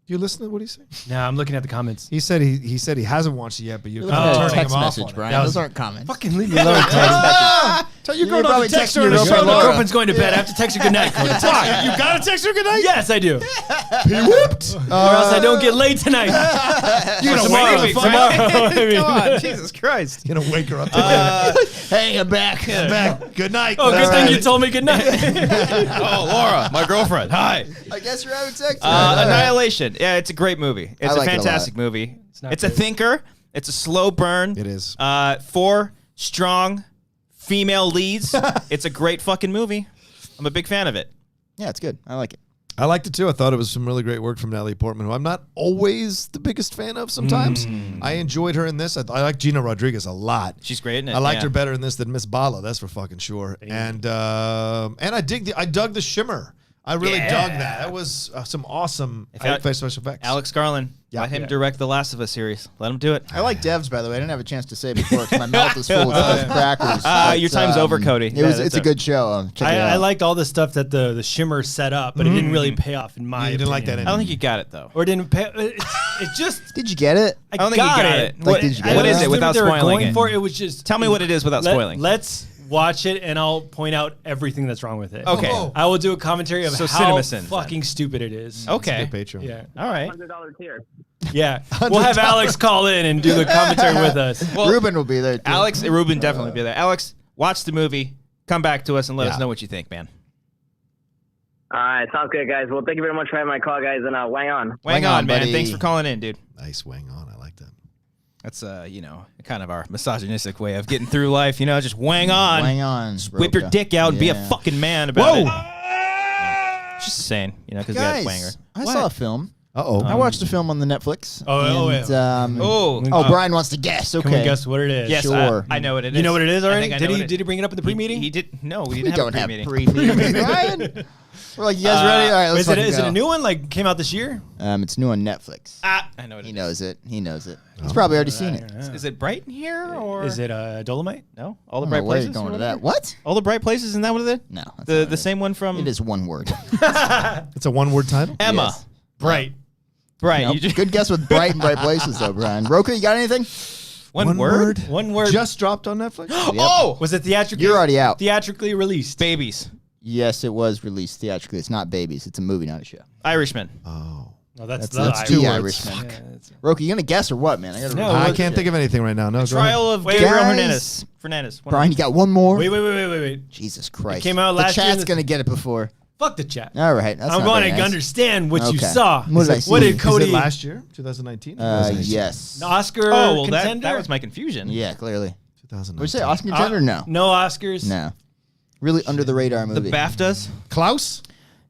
You listen to what he said? No, I'm looking at the comments. He said he said he hasn't watched it yet, but you're Look kind at of that turning him text off message, on it. Brian. That was- Those aren't comments. Fucking leave me alone. Tell your You girl not probably to text texting her. your to girlfriend, show My her. girlfriend's going to bed. I have to text her good night. Fuck, you gotta text her goodnight? Yes, I do. He whooped. Or else I don't get laid tonight. You're gonna tomorrow. wake her Tomorrow. I mean- God, Jesus Christ. You're gonna wake her up. Hey, I'm back. Back. Good night. Oh, good thing you told me good night. Oh, Laura, my girlfriend. Hi. I guess you're having sex. Annihilation. Yeah, it's a great movie. It's I a like it a lot. fantastic movie. not It's a good. thinker. It's a slow burn. It is. 4 strong female leads. It's a great fucking movie. I'm a big fan of it. Yeah, it's good. I like it. I liked it too. I thought it was some really great work from Natalie Portman, who I'm not always the biggest fan of sometimes. I enjoyed her in this. I like Gina Rodriguez a lot. She's great in it. I liked yeah. her better in this than Miss Bala. That's for fucking sure. And I dug the shimmer I really dug that. That was some awesome special effects. Alex Garland, let him direct the Last of Us series. Let him do it. I like Devs, by the way. I didn't have a chance to say it before because my mouth is full of crackers. Your time's over, Cody. It's a good show. Check it out. I liked all the stuff that the Shimmer set up, but it didn't really pay off in my opinion. Didn't like that I don't think you got it, though. Or didn't pay. It just. Did you get it? I don't think you got it. Like, did you get What it? is it without spoiling it? It was just. Tell me what it is without spoiling. Let's watch it, and I'll point out everything that's wrong with it. Okay. I will do a commentary of how CinemaSins, fucking stupid it is. Okay. Patreon. Yeah. All right. $100 tier. Yeah. We'll have Alex call in and do the commentary with us. Well, Ruben will be there, too. Ruben definitely be there. Alex, watch the movie. Come back to us and let us know what you think, man. All right, sounds good, guys. Well, thank you very much for having my call, guys, and wang on. Wang on, man. buddy. Thanks for calling in, dude. Nice wang on. I like that. That's kind of our misogynistic way of getting through life. Just wang on. Wang on. Whip your dick out and be a fucking man about it. Just saying, because we had Guys, Wanger. I saw a film. Uh-oh. I watched a film on the Netflix. Brian wants to guess. Okay. Can we guess what it is? Yes, Sure. I know what it is. You know what it is already? I think I know Did he bring it up in the pre-meeting? He did. No, we We didn't don't have have a pre-meeting. pre-meeting. Brian? We're like, you guys ready? All right, let's Is it go. a new one? Like came out this year? It's new on Netflix. I know what it He is. knows it. He knows it. He's probably already seen it. Is it bright in here or Is it Dolomite? no? All the I don't bright know where places. you're going or with whatever? that. What? All the bright places. Isn't that what it is? No. that's not The it. same one from It is one word. It's a one-word title? Emma. Yes. Bright. Bright. Nope. You just, Good guess with bright and bright places, though, Brian. Rocha, you got anything? one word. One word. Just dropped on Netflix? Oh, Was it theatrically? You're already out. Theatrically released. babies. Yes, it was released theatrically. It's not Babies. It's a movie, not a show. Irishman. Oh. No, that's That's two the words. Irishman. Yeah, that's- Rocha, you gonna guess or what, man? I gotta No, I can't think of anything right now. No, go ahead. Trial of Wait, Gabriel guys. Fernandez. Brian, you got one more? Wait. Jesus Christ. came out last the year chat's in the- going to get it before. Fuck the chat. All right. That's I'm not going very to nice. understand what you Okay. saw. What did I see? What did Is it Cody? Is it last year? 2019? Yes. An Oscar Oh, well, contender? that was my confusion. Yeah, clearly. 2019. Would you say Oscar contender? No. No Oscars. No. Really under the radar The movie. BAFTAs. Klaus?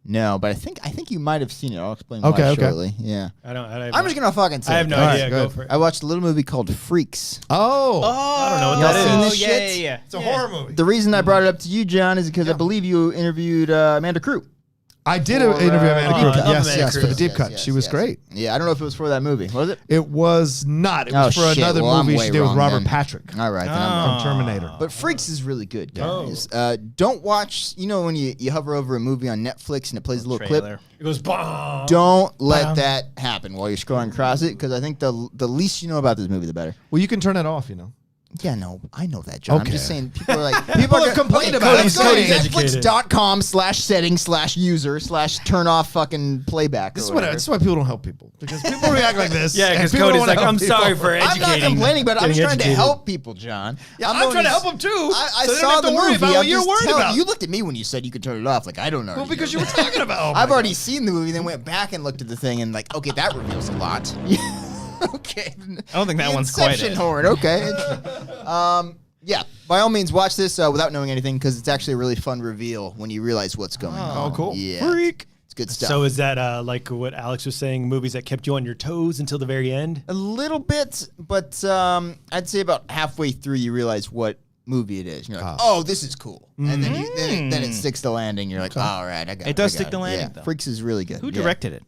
No, but I think you might have seen it. I'll explain Okay, why okay. shortly. Yeah. I don't. I'm just gonna fucking say. I have it. no All right. idea. go Go ahead. for it. I watched a little movie called Freaks. Oh. I don't know what Y'all that seen is. this yeah, shit? yeah. It's a horror movie. The reason I brought it up to you, John, is because I believe you interviewed Amanda Crew. I did For, interview Amanda I Crew. love Yes, Amanda yes, Crew. for the deep Yes, cut. yes, She was yes. great. Yeah, I don't know if it was for that movie. Was it? It was not. It was for shit. another Well, I'm movie way she did with wrong Robert then. Patrick All right. Then I'm from Terminator. But Freaks is really good, guys. Oh. Don't watch, when you hover over a movie on Netflix and it plays a little clip. Trailer. It goes bomb. Don't let that happen while you're scrolling across it, because I think the least you know about this movie, the better. Well, you can turn it off, Yeah, no, I know that, John. I'm Okay. just saying people are like... People have complained about it. Let's go to Cody's educated. Netflix.com/setting/user/turn off fucking playback. This or is whatever. why people don't help people. Because people react like this. Yeah, and because people don't Cody's wanna like, help I'm people. sorry for I'm educating. not complaining, but I'm getting just trying to educated. help people, John. Yeah, I'm trying to help them too. I so they don't saw have the to worry movie. about what I'm you're just worried telling about. you. Looked at me when you said you could turn it off. Like, I don't know. Well, because you were talking about. Oh my I've already God. seen the movie, then went back and looked at the thing and like, okay, that reveals a lot. Okay. I don't think that The one's quite Inception it. horn. Okay. Yeah, by all means, watch this without knowing anything, because it's actually a really fun reveal when you realize what's going on. Oh, cool. Yeah. Freak. It's good stuff. So is that like what Alex was saying? Movies that kept you on your toes until the very end? A little bit, but I'd say about halfway through you realize what movie it is. You're like, oh, this is cool. And then, then it sticks the landing. You're like, all right, I got it. It does I got stick the landing, Yeah. though. Freaks is really good. Who Yeah. directed it?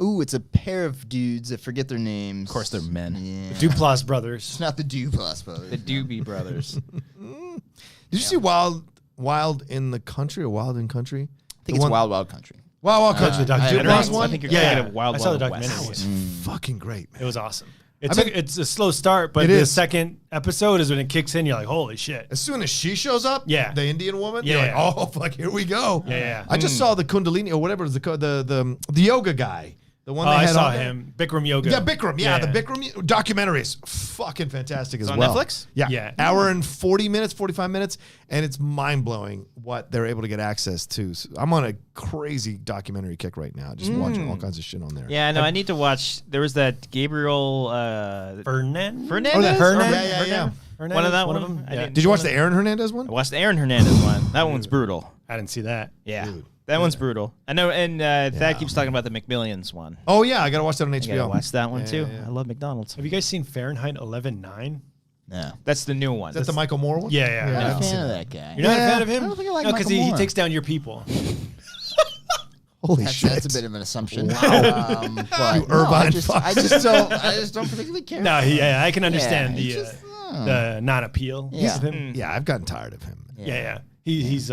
Ooh, it's a pair of dudes. I forget their names. Of course, they're men. Yeah. Duplass brothers. It's not the Duplass brothers. The Doobie Brothers. Did you see Wild in the Country or Wild in Country? I think it's Wild Wild Country. Wild Country. The The documentary. Duplass one? I think you're Yeah, thinking of Wild I saw the Wild documentary. West. Fucking great, man. It was awesome. mean- It's a slow start, but It the is. second episode is when it kicks in. You're like, holy shit. As soon as she shows up, Yeah. the Indian woman, Yeah. you're like, oh, fuck, here we go. Yeah. I just saw the Kundalini or whatever it was, the yoga guy. The one Oh, they I had saw on there. him. Bikram Yoga. Yeah, Bikram. Yeah, the Bikram documentary is fucking fantastic as on well. Netflix? Yeah. Yeah. Hour and 40 minutes, 45 minutes, and it's mind-blowing what they're able to get access to. So I'm on a crazy documentary kick right now, just watching all kinds of shit on there. Yeah, no, I need to watch. There was that Gabriel Fernandez? Fernandez. that Hernandez? Yeah. Hernandez? One of that One one. of them? I Yeah. didn't- Did you watch the Aaron Hernandez one? I watched the Aaron Hernandez one. That one's brutal. I didn't see that. Yeah, Dude. that one's brutal. I know, and Thad keeps talking about the McMillions one. Oh, yeah. I got to watch that on I gotta HBO. watch that one Yeah, too. yeah. I love McDonald's. Have you guys seen Fahrenheit 11/9? No. That's the new one. Is that the Michael Moore one? Yeah. I'm not I a haven't fan seen of that. that guy. You're not a Yeah. fan of him? I don't think I like No, because Michael he Moore. takes down your people. Holy shit. That's a bit of an assumption. But You Irvine fuck. I just don't particularly care. No, yeah, I can understand Yeah, the non-appeal Yeah. of him. Yeah, I've gotten tired of him. Yeah. He's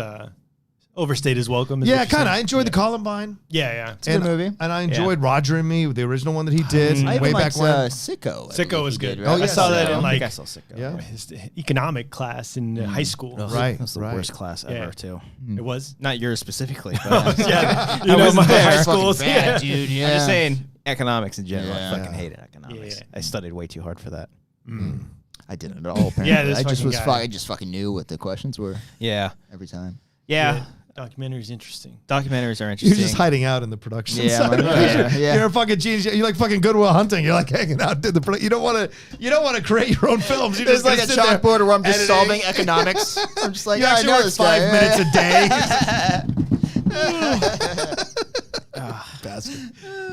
overstayed his welcome. is Yeah, what you're kind of. saying. I enjoyed the Columbine. Yeah. It's a good movie. And I enjoyed Roger and Me, the original one that he did I way even back liked when. Sicko. I Sicko believe was he good. did, Oh, right? yeah. I saw that I in think I like saw Sicko. Yeah. his economic class in high school. Right. That's the worst class Yeah. ever, too. It was. Not yours specifically, but Yeah, you I know wasn't my there. high It's schools. Bad, dude. Yeah. I'm just saying economics in general. Yeah. I fucking hated economics. Yeah. I studied way too hard for that. I didn't at all. Apparently. Yeah, this I just fucking guy. I just fucking knew what the questions were Yeah. every time. Yeah. Documentary's interesting. Documentaries are You're interesting. just hiding out in the production Yeah, side. yeah. You're a fucking genius. You're like fucking Goodwill Hunting. You're like hanging out in the. You don't want to create your own films. You There's just like a gonna sit there chalkboard where I'm just editing. solving economics. I'm just like, You yeah, I actually know work this 5 guy. minutes a day. Bastard.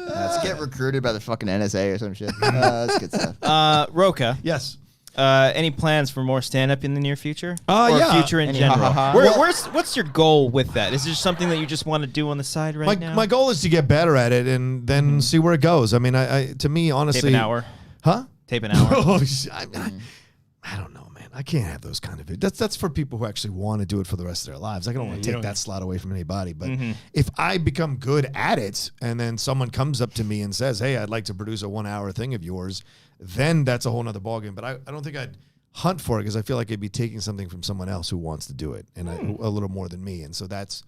Let's get recruited by the fucking NSA or some shit. That's good stuff. Rocha, Yes. any plans for more stand-up in the near future? Or Yeah. future in Any general? ha-ha-ha? What's your goal with that? Is there something that you just want to do on the side right now? My goal is to get better at it and then see where it goes. I mean, I to me, honestly, Tape an hour. huh? Tape an hour. I don't know, man. I can't have those kind of videos. That's for people who actually want to do it for the rest of their lives. I don't want to you take don't- that slot away from anybody. But if I become good at it and then someone comes up to me and says, hey, I'd like to produce a 1 hour thing of yours, then that's a whole nother ballgame. But I don't think I'd hunt for it because I feel like I'd be taking something from someone else who wants to do it and a little more than me. And so that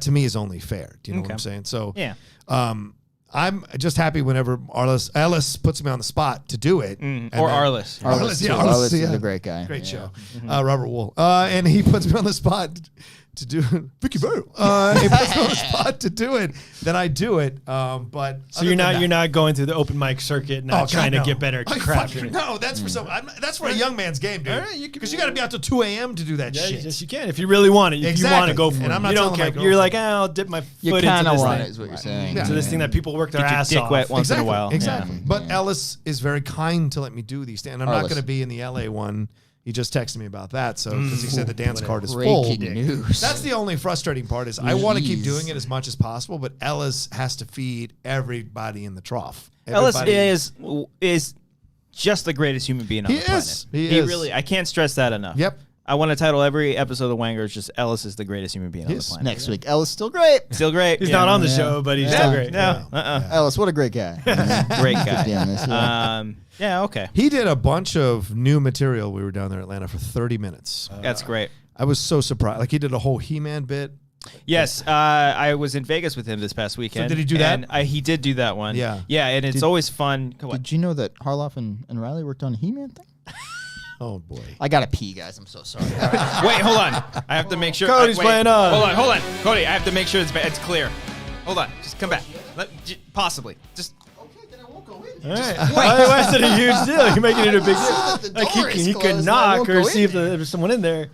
to me is only fair. Do you know what I'm saying? So Yeah. I'm just happy whenever Ellis puts me on the spot to do it. And Or then- Arliss. Arliss, yeah, Arliss Arliss, is yeah. a great guy. Great Yeah. show. Robert Wool. And he puts me on the spot to do Vicky Vale. He puts me on the spot to do it. Then I do it. But So you're not going through the open mic circuit, not trying to get better at crafting it. No, that's for that's for a young man's game, dude. Because you got to be out till 2 a.m. to do that Yeah, shit. yes, you can if you really want it. If you want to go for And it, I'm not you don't telling care. my girlfriend. You're like, I'll dip my You foot into kind of this want thing. it, is what you're saying. Yeah. To this thing that people work their Get your ass dick off. wet once in a while. Exactly. Yeah. But Ellis is very kind to let me do these. And I'm not Arliss. going to be in the LA one. He just texted me about that. So because he said the dance card is full. Breaking news. That's the only frustrating part is I want to keep Jeez. doing it as much as possible, but Ellis has to feed everybody in the trough. Ellis Everybody- is just the greatest human being on He the planet. is. He is. Really, I can't stress that enough. Yep. I want to title every episode of Wanger is just Ellis is the greatest human being on the Yes. planet. Next week. Ellis still great. Still great. He's Yeah. not on the Yeah. show, but he's Yeah. still great. No. Yeah. Ellis, what a great guy. Great Good guy. damn this, yeah. Yeah, okay. He did a bunch of new material. We were down there in Atlanta for 30 minutes. That's great. I was so surprised. Like he did a whole He-Man bit. Yes, I was in Vegas with him this past weekend. did he do that? And he did do that one. Yeah. Yeah, and it's always fun. Come on. Did you know that Harloff and Riley worked on a He-Man thing? Oh boy. I gotta pee, guys. I'm so sorry. Wait, hold on. I have to make sure. Cody's wait, playing on. Hold on. Cody, I have to make sure it's clear. Hold on. Just come back. Possibly. Just. All right. Why is it a huge deal? You're making it a big deal. Like he could knock or see if there's someone in there.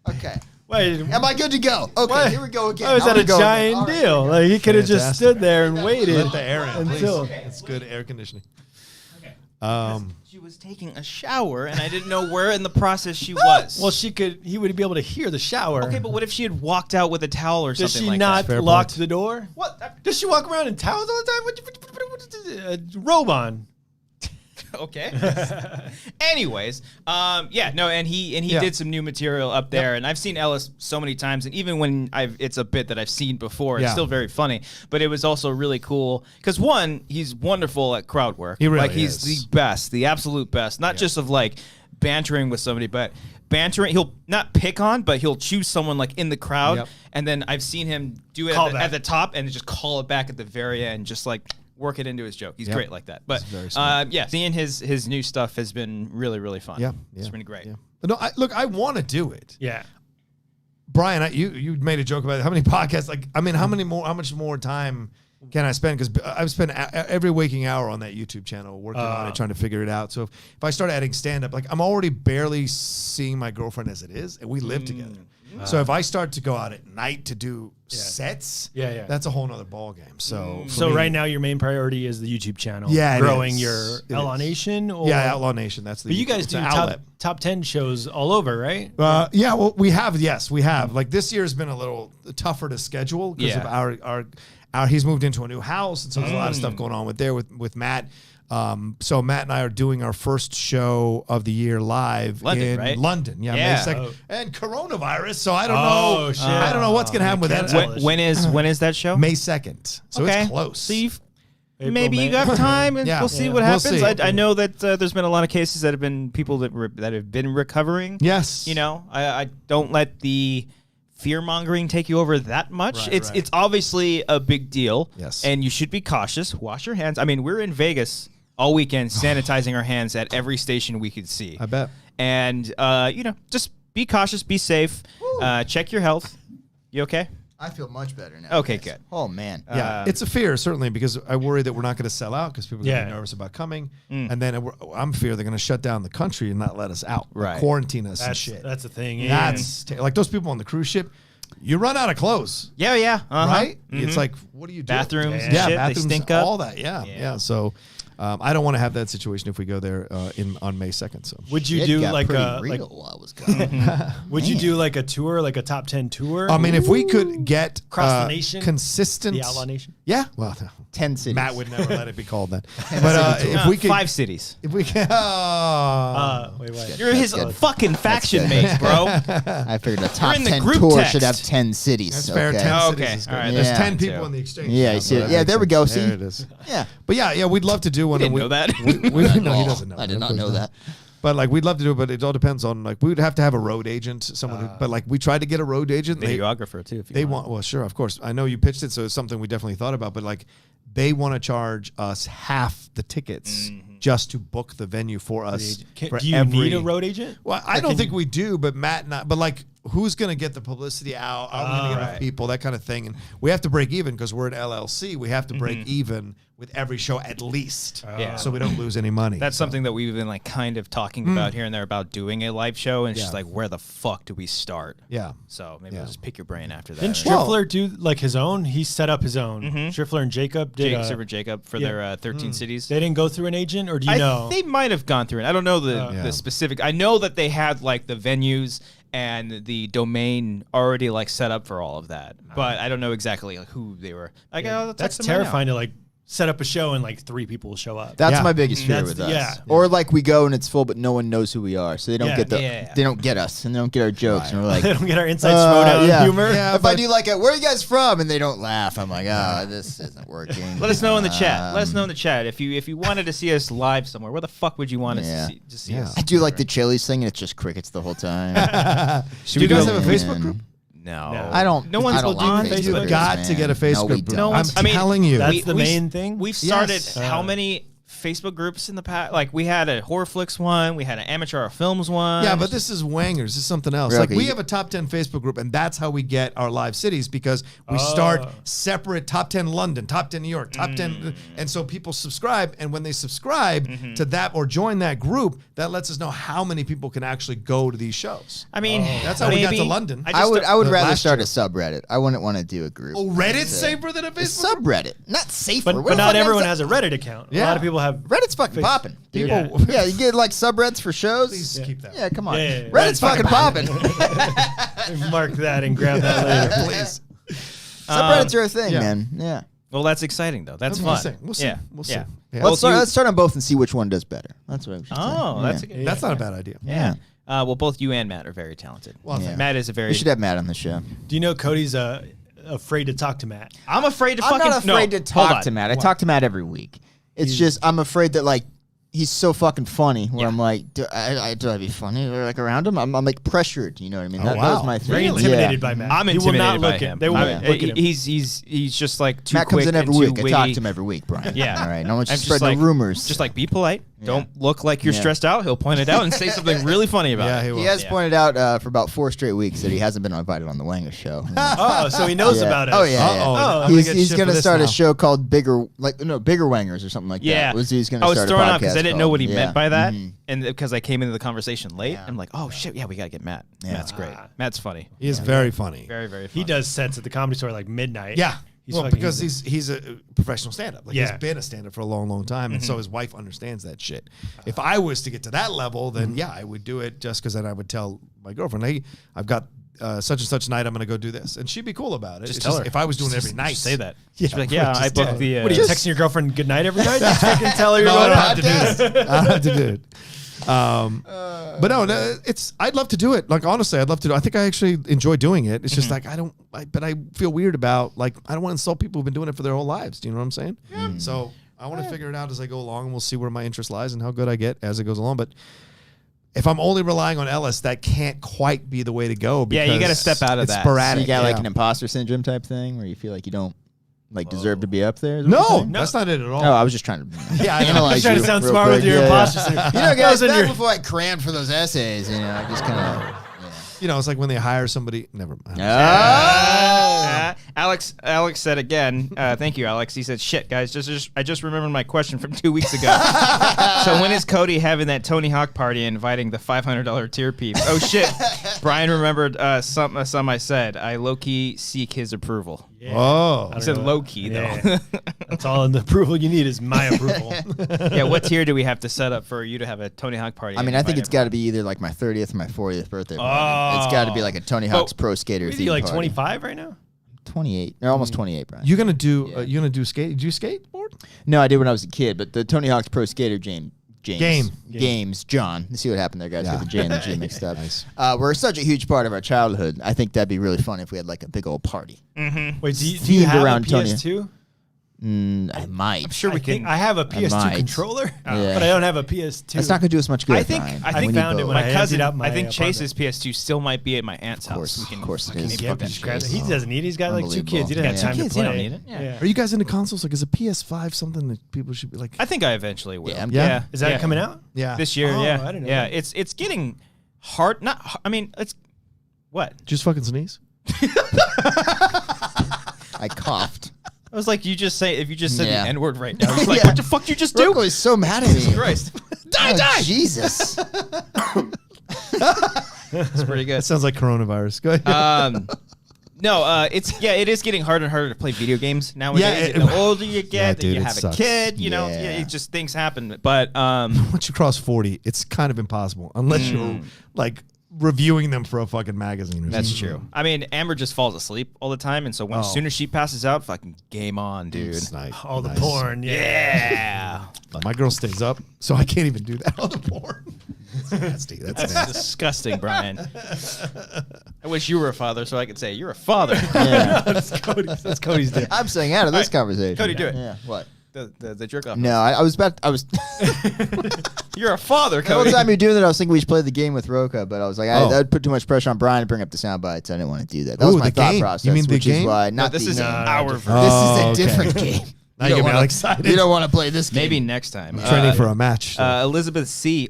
Okay. Wait, Am I good to go? Okay, Why- here we go again. why was Now that we a go again. giant All right. deal? Like he could have just Fantastic. stood there and waited Let the air in, until. please. It's good air conditioning. She was taking a shower, and I didn't know where in the process she was. Well, he would be able to hear the shower. okay, but what if she had walked out with a towel or Does something she like not Fair lock point. the door? What? Does she walk around in towels all the time? What a robe on. that? Okay. Anyways, and he Yeah. did some new material up there, and I've seen Ellis so many times, and even when it's a bit that I've seen before, it's Yeah. still very funny. But it was also really cool because one, he's wonderful at crowd work. He really he's is. the best, the absolute best. Not just of like bantering with somebody, but bantering. He'll not pick on, but he'll choose someone like in the crowd, Yep. and then I've seen him do it Call at back. the top and just call it back at the very end, just like work it into his joke. He's Yep. great like that. But He's very smart. seeing his new stuff has been really, really fun. Yeah. It's been great. Yeah. But no, I want to do it. Yeah. Brian, you made a joke about it. How many podcasts? Like, I mean, how much more time can I spend? Because I've spent every waking hour on that YouTube channel working on it, trying to figure it out. So if I start adding stand up, like I'm already barely seeing my girlfriend as it is, and we live together. So if I start to go out at night to do sets, Yeah. that's a whole nother ball game. So for So me- right now your main priority is the YouTube channel. Yeah, it growing is. your It Outlaw is. Nation. Or, yeah, Outlaw Nation. That's the. But you guys it's do an outlet. top 10 shows all over, right? Yeah, well, we have. Yes, we have. Like this year has been a little tougher to schedule because Yeah. of our he's moved into a new house, and so there's a lot of stuff going on with Matt. So Matt and I are doing our first show of the year live in right? London. Yeah, Yeah. May 2nd. And coronavirus, so I don't know. Shit. I don't know what's gonna happen with that. When is that show? May 2nd. So it's close. So April, maybe May. you got time, and Yeah. we'll see Yeah. what We'll happens. see. I know that there's been a lot of cases that have been people that have been recovering. Yes. You know, I don't let the fear mongering take you over that much. Right, It's obviously a big deal. Yes. And you should be cautious. Wash your hands. I mean, we're in Vegas all weekend sanitizing our hands at every station we could see. I bet. And just be cautious, be safe. Check your health. You okay? I feel much better now. Okay, guys. good. Oh man. Yeah, it's a fear, certainly, because I worry that we're not going to sell out because people are gonna be Yeah. nervous about coming. And then I'm fear they're going to shut down the country and not let us out. Right. Quarantine us and shit. That's the thing. Yeah. That's like those people on the cruise ship. You run out of clothes, Yeah. Uh-huh. right? It's like, what do you do? Bathrooms and yeah, shit, they bathrooms, stink up. all that. Yeah. So I don't want to have that situation if we go there on May 2nd. So Would you It do got like pretty a real like? while I was gone. Would you do like a tour, like a top 10 tour? I mean, if we could get Across the nation? consistent, The Outlaw Nation? Yeah, well, 10 cities. Matt would never let it be called that. But if we could, 5 cities. if we can, Wait. You're his good. fucking faction good. mates, bro. I figured a top in the 10 group tour text. should have 10 cities. that's fair. Okay. 10 Oh, cities okay. is good. All right, There's that's 10 fine, people too. in the exchange. Yeah, now, you so see it. that Yeah, makes there we sense. go. See? There it is. Yeah. But yeah, we'd love to do one. Didn't and know that. no, he doesn't know. I that. did Of not course know that. But like, we'd love to do it, but it all depends on like we would have to have a road agent, someone. Who, but like, we tried to get a road agent. Videographer too. If you They want, well, sure, of course. I know you pitched it, so it's something we definitely thought about. But like, they want to charge us half the tickets just to book the venue for us. For Do you every, need a road agent? Well, I don't think we do, but Matt and I, but like, who's going to get the publicity out? Are we going to get enough people? That kind of thing. And we have to break even because we're an LLC. We have to break even with every show at least, Yeah. so we don't lose any money. That's something that we've been like kind of talking about here and there about doing a live show, and it's just like, where the fuck do we start? Yeah. So maybe I'll just pick your brain after that. Didn't Well- Striffler do like his own? He set up his own. Striffler and Jacob did. Jacob for their 13 cities. They didn't go through an agent, or do you know? They might have gone through it. I don't know the specific. I know that they had like the venues and the domain already like set up for all of that, but I don't know exactly like who they were. Like, oh, That's terrifying to like set up a show and like 3 people will show up. That's Yeah. my biggest fear That's with the- us. yeah. Or like we go and it's full, but no one knows who we are, so they don't Yeah. get the Yeah. they don't get us and they don't get our jokes, and we're like, They don't get our inside Schmodown yeah. humor. Yeah, if I but- do like, where are you guys from, and they don't laugh, I'm like, oh, this isn't working. Let us know in the chat. Let us know in the chat if you wanted to see us live somewhere. Where the fuck would you want us Yeah. to see Yeah. us? I do like the Chili's thing, and it's just crickets the whole time. Do you guys have a Man. Facebook group? No, I don't. No one's I don't on like Facebook. You've Facebookers, got man. to get a Facebook No, we group. don't. No I'm one's- I mean, telling you. That's the main thing? We've started Yes. how many Facebook groups in the past? Like we had a horror flicks one, we had an amateur horror films one. Yeah, but this is Wangers. This is something else. Okay, Like we you- have a top 10 Facebook group, and that's how we get our live cities because we start separate top 10 London, top 10 New York, top 10. And so people subscribe. And when they subscribe to that or join that group, that lets us know how many people can actually go to these shows. I mean, That's how we got to maybe. London. I would rather last start year. a subreddit. I wouldn't want to do a group. Oh, Reddit's safer than a A Facebook group? subreddit, not safer. But not everyone has a Reddit account. A Yeah. lot of people have. Reddit's fucking popping. Dude. Yeah. Yeah, you get like subreddits for shows. Please keep that. Yeah, come on. Yeah. Reddit's fucking popping. Mark that and grab that later. Please. Subreddits are a thing, yeah. man. Yeah. Well, that's exciting though. That's We'll fun. see. We'll see. Yeah. We'll see. Yeah. Yeah. Let's start on both and see which one does better. That's what I should Oh, say. that's Yeah. a good. That's not a bad idea. Yeah. Well, both you and Matt are very talented. Well, Yeah. Matt is a very. We should have Matt on the show. Do you know Cody's afraid to talk to Matt? I'm afraid to I'm fucking. not afraid no, to hold talk on. to Matt. I talk to Matt every week. It's just I'm afraid that like he's so fucking funny. Where I'm like, do I be funny or like around him? I'm like pressured. You know what I mean? Oh, That wow. was my thing. Very intimidated by Matt. I'm He will intimidated not by look him. at. They won't Yeah. look at him. He's just like too Matt quick comes in every and week. too I talk witty. to him every week, Brian. Yeah. All right. No one's I'm just just spreading like- rumors. Just like be polite. Don't look like you're Yeah. stressed out. He'll point it out and say something really funny about Yeah, it. he will. he has Yeah. pointed out for about 4 straight weeks that he hasn't been invited on the Wanger show. Oh, so he knows Yeah. about it. Oh yeah. Uh-oh. yeah. I'm gonna He's, get he's shit gonna for this start now. a show called Bigger Wangers or something like Yeah, that. He's gonna I was start a thrown off because podcast I didn't know what he called- meant by that, Mhm. and because I came into the conversation late, Yeah. I'm like, oh shit, yeah, we gotta get Matt. Yeah. Matt's great. Matt's funny. He is very funny. Very, very funny. He does sets at the Comedy Store like midnight. Yeah. He's Well, fucking because easy. he's a professional stand-up. Like Yeah. he's been a stand-up for a long, long time, and so his wife understands that shit. If I was to get to that level, then yeah, I would do it just because then I would tell my girlfriend, hey, I've got such and such night I'm going to go do this, and she'd be cool about it. Just It's tell her. If I was doing it every night, Say that. Yeah, She'd be like, yeah, I booked the. What are you texting your girlfriend good night every night? Just fucking tell her you're No, going I don't out. have to do it. I don't have to do it. But no, I'd love to do it. Like honestly, I'd love to do. I think I actually enjoy doing it. It's just like but I feel weird about I don't want to insult people who've been doing it for their whole lives. Do you know what I'm saying? Yeah. So I want to figure it out as I go along, and we'll see where my interest lies and how good I get as it goes along. But if I'm only relying on Ellis, that can't quite be the way to go. Because you got to step out of it's that. sporadic. So you got like yeah. an imposter syndrome type thing where you feel like you don't deserve to be up there. Is what No, you're saying? that's not it at all. Oh, I was just trying to Yeah, I know. analyze Just trying to you sound real smart with quick. your Yeah, imposter yeah. syndrome. You know, guys, Those in back your- before I crammed for those essays, I just kind of. You know, it's like when they hire somebody. Never mind. Alex said again, thank you, Alex. He said, shit, guys, I just remembered my question from 2 weeks ago. So when is Cody having that Tony Hawk party and inviting the $500 tier peep? Oh, shit. Brian remembered some I said. I low-key seek his approval. Yeah. Oh. He said low-key, though. Yeah. That's all the approval you need is my approval. Yeah, what tier do we have to set up for you to have a Tony Hawk party? I mean, I think it's got to be either like my 30th or my 40th birthday party. It's got to be like a Tony Hawk's Pro Skater What are theme you, like party. 25 right now? 28. They're almost 28, Brian. You gonna do skate? Do you skateboard? No, I did when I was a kid, but the Tony Hawk's Pro Skater James. John. You see what happened there, guys? Yeah. Got the J and the G mixed up. Nice. We're such a huge part of our childhood. I think that'd be really fun if we had like a big old party. Wait, do you Themed have around a Tony. PS2? I might. I'm sure we can. I have a PS2 might. controller, Yeah. but I don't have a PS2. That's not going to do us much good. I think Brian. I We think need found it both. when I my emptied cousin. out my I think apartment. Chase's PS2 still might be at my aunt's course, house. We can, of course it fucking is. maybe Fucking get that Chase. crazy. He doesn't need it. He's got like 2 kids. He doesn't have Yeah, time kids, to you play. don't need it. Yeah. Are you guys into consoles? Like, is a PS5 something that people should be like? I think I eventually will. Yeah, I'm Yeah. down. Is that coming out? Yeah. This year? Oh, Yeah, I didn't know yeah. that. It's getting hard. I mean, it's what? Just fucking sneeze. I coughed. I was like, you just say if you just said Yeah. the N word right now. It's like, Yeah. what the fuck you just do? Rocco is so mad at me. Christ, Die! Jesus. it's pretty good. That sounds like coronavirus. Go ahead. It is getting harder and harder to play video games nowadays. Yeah, the older you get, Yeah, that dude, you it have sucks. a kid, you know, Yeah. it just things happen. But Once you cross 40, it's kind of impossible unless you're like reviewing them for a fucking magazine. Or that's something. true. I mean, Amber just falls asleep all the time, and so as soon as she passes out, fucking game on, dude. It's nice. All the Nice. porn. Yeah. My girl stays up, so I can't even do that on the porn. That's nasty. That's nasty. Disgusting, Brian. I wish you were a father so I could say you're a father. Yeah. That's Cody's dick. I'm staying out of this All right, conversation. Cody, do it. Yeah. What? The jerk off. No, I was about. I was. You're a father, The whole Cody. time you're doing that, I was thinking we should play the game with Rocha, but I was like, Oh. that would put too much pressure on Brian to bring up the sound bites. I didn't want to do that. That was Ooh, my the thought game. process. You mean the which game? is why No, not this the is game. our version. This is Oh, a okay. different game. Now You you don't get me all wanna- excited. You don't want to play this game. Maybe next time. Training for a match. so. Elizabeth C.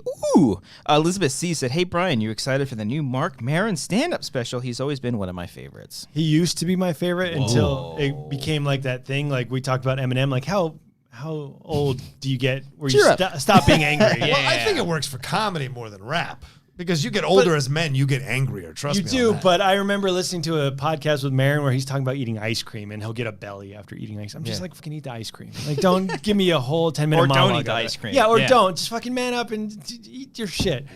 Elizabeth C. said, "Hey Brian, you excited for the new Mark Maron stand-up special? He's always been one of my favorites." He used to be my favorite until it became like that thing. Like we talked about Eminem. Like how old do you get where you Cheer up. stop being angry? Well, I think it works for comedy more than rap because you get older as men, you get angrier. Trust You me. do, on that. but I remember listening to a podcast with Marin where he's talking about eating ice cream and he'll get a belly after eating ice. I'm just like, fucking eat the ice cream. Like, don't give me a whole 10-minute Or don't monologue eat the of it. ice cream. Yeah, or Yeah. don't. Just fucking man up and eat your shit.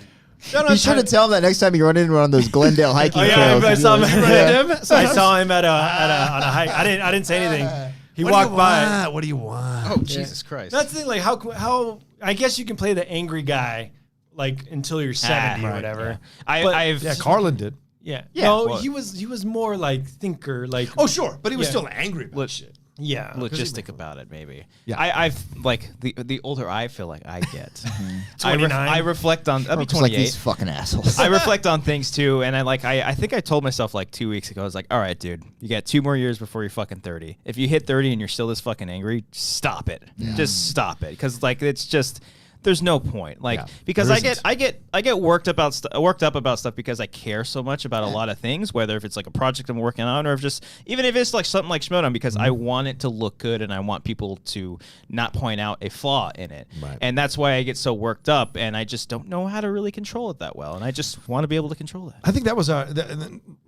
You should have tell him that next time you run into one of those Glendale hiking Oh yeah, trails. I saw him. Yeah. I saw him at on a hike. I didn't say anything. He What do walked you by. want? What do you want? Oh Jesus Christ! That's the thing. Like how I guess you can play the angry guy like until you're 70 or whatever. yeah. I've Yeah, Carlin did. Yeah. Yeah, No, well- he was more like thinker. Like Oh, sure, but he was Yeah. still angry about shit. yeah. logistic about it, maybe. Yeah. I've like the older I feel like I get. 29? I reflect on. I'll be Looks like 28. these fucking assholes. I reflect on things too, and I think I told myself like 2 weeks ago, I was like, all right, dude, you got 2 more years before you're fucking 30. If you hit 30 and you're still this fucking angry, stop it. Just stop it, because like it's just. There's no point, like Yeah, because there I get worked up about stuff because I care so much about a lot of things, whether if it's like a project I'm working on or if just even if it's like something like Schmodown, because I want it to look good and I want people to not point out a flaw in it, Right. and that's why I get so worked up, and I just don't know how to really control it that well, and I just want to be able to control that. I think that was our.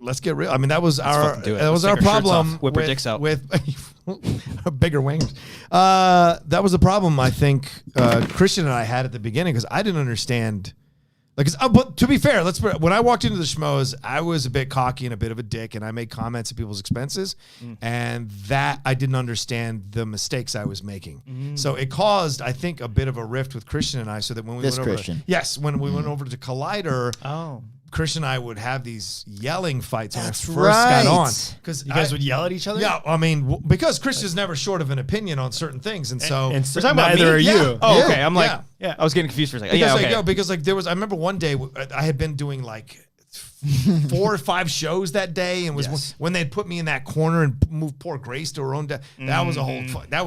Let's get real. I mean, that was our. fucking do it. That was Let's our take our shirts problem. off, whip our dicks out. with bigger wingers. That was the problem. I think Christian and I had at the beginning because I didn't understand. Like, but to be fair, when I walked into the schmoes, I was a bit cocky and a bit of a dick, and I made comments at people's expenses, and that I didn't understand the mistakes I was making. So it caused, I think, a bit of a rift with Christian and I. So that when we went over, when we went over to Collider, Christian and I would have these yelling fights when I first got on. Because you guys would yell at each other? Yeah, I mean, because Christian's never short of an opinion on certain things. And so... And neither are you. Oh, okay. I'm like... Yeah. I was getting confused for a second. Because there was... I remember one day, I had been doing like 4 or 5 shows that day, and was when they'd put me in that corner and move poor Grace to her own death. That was a whole... That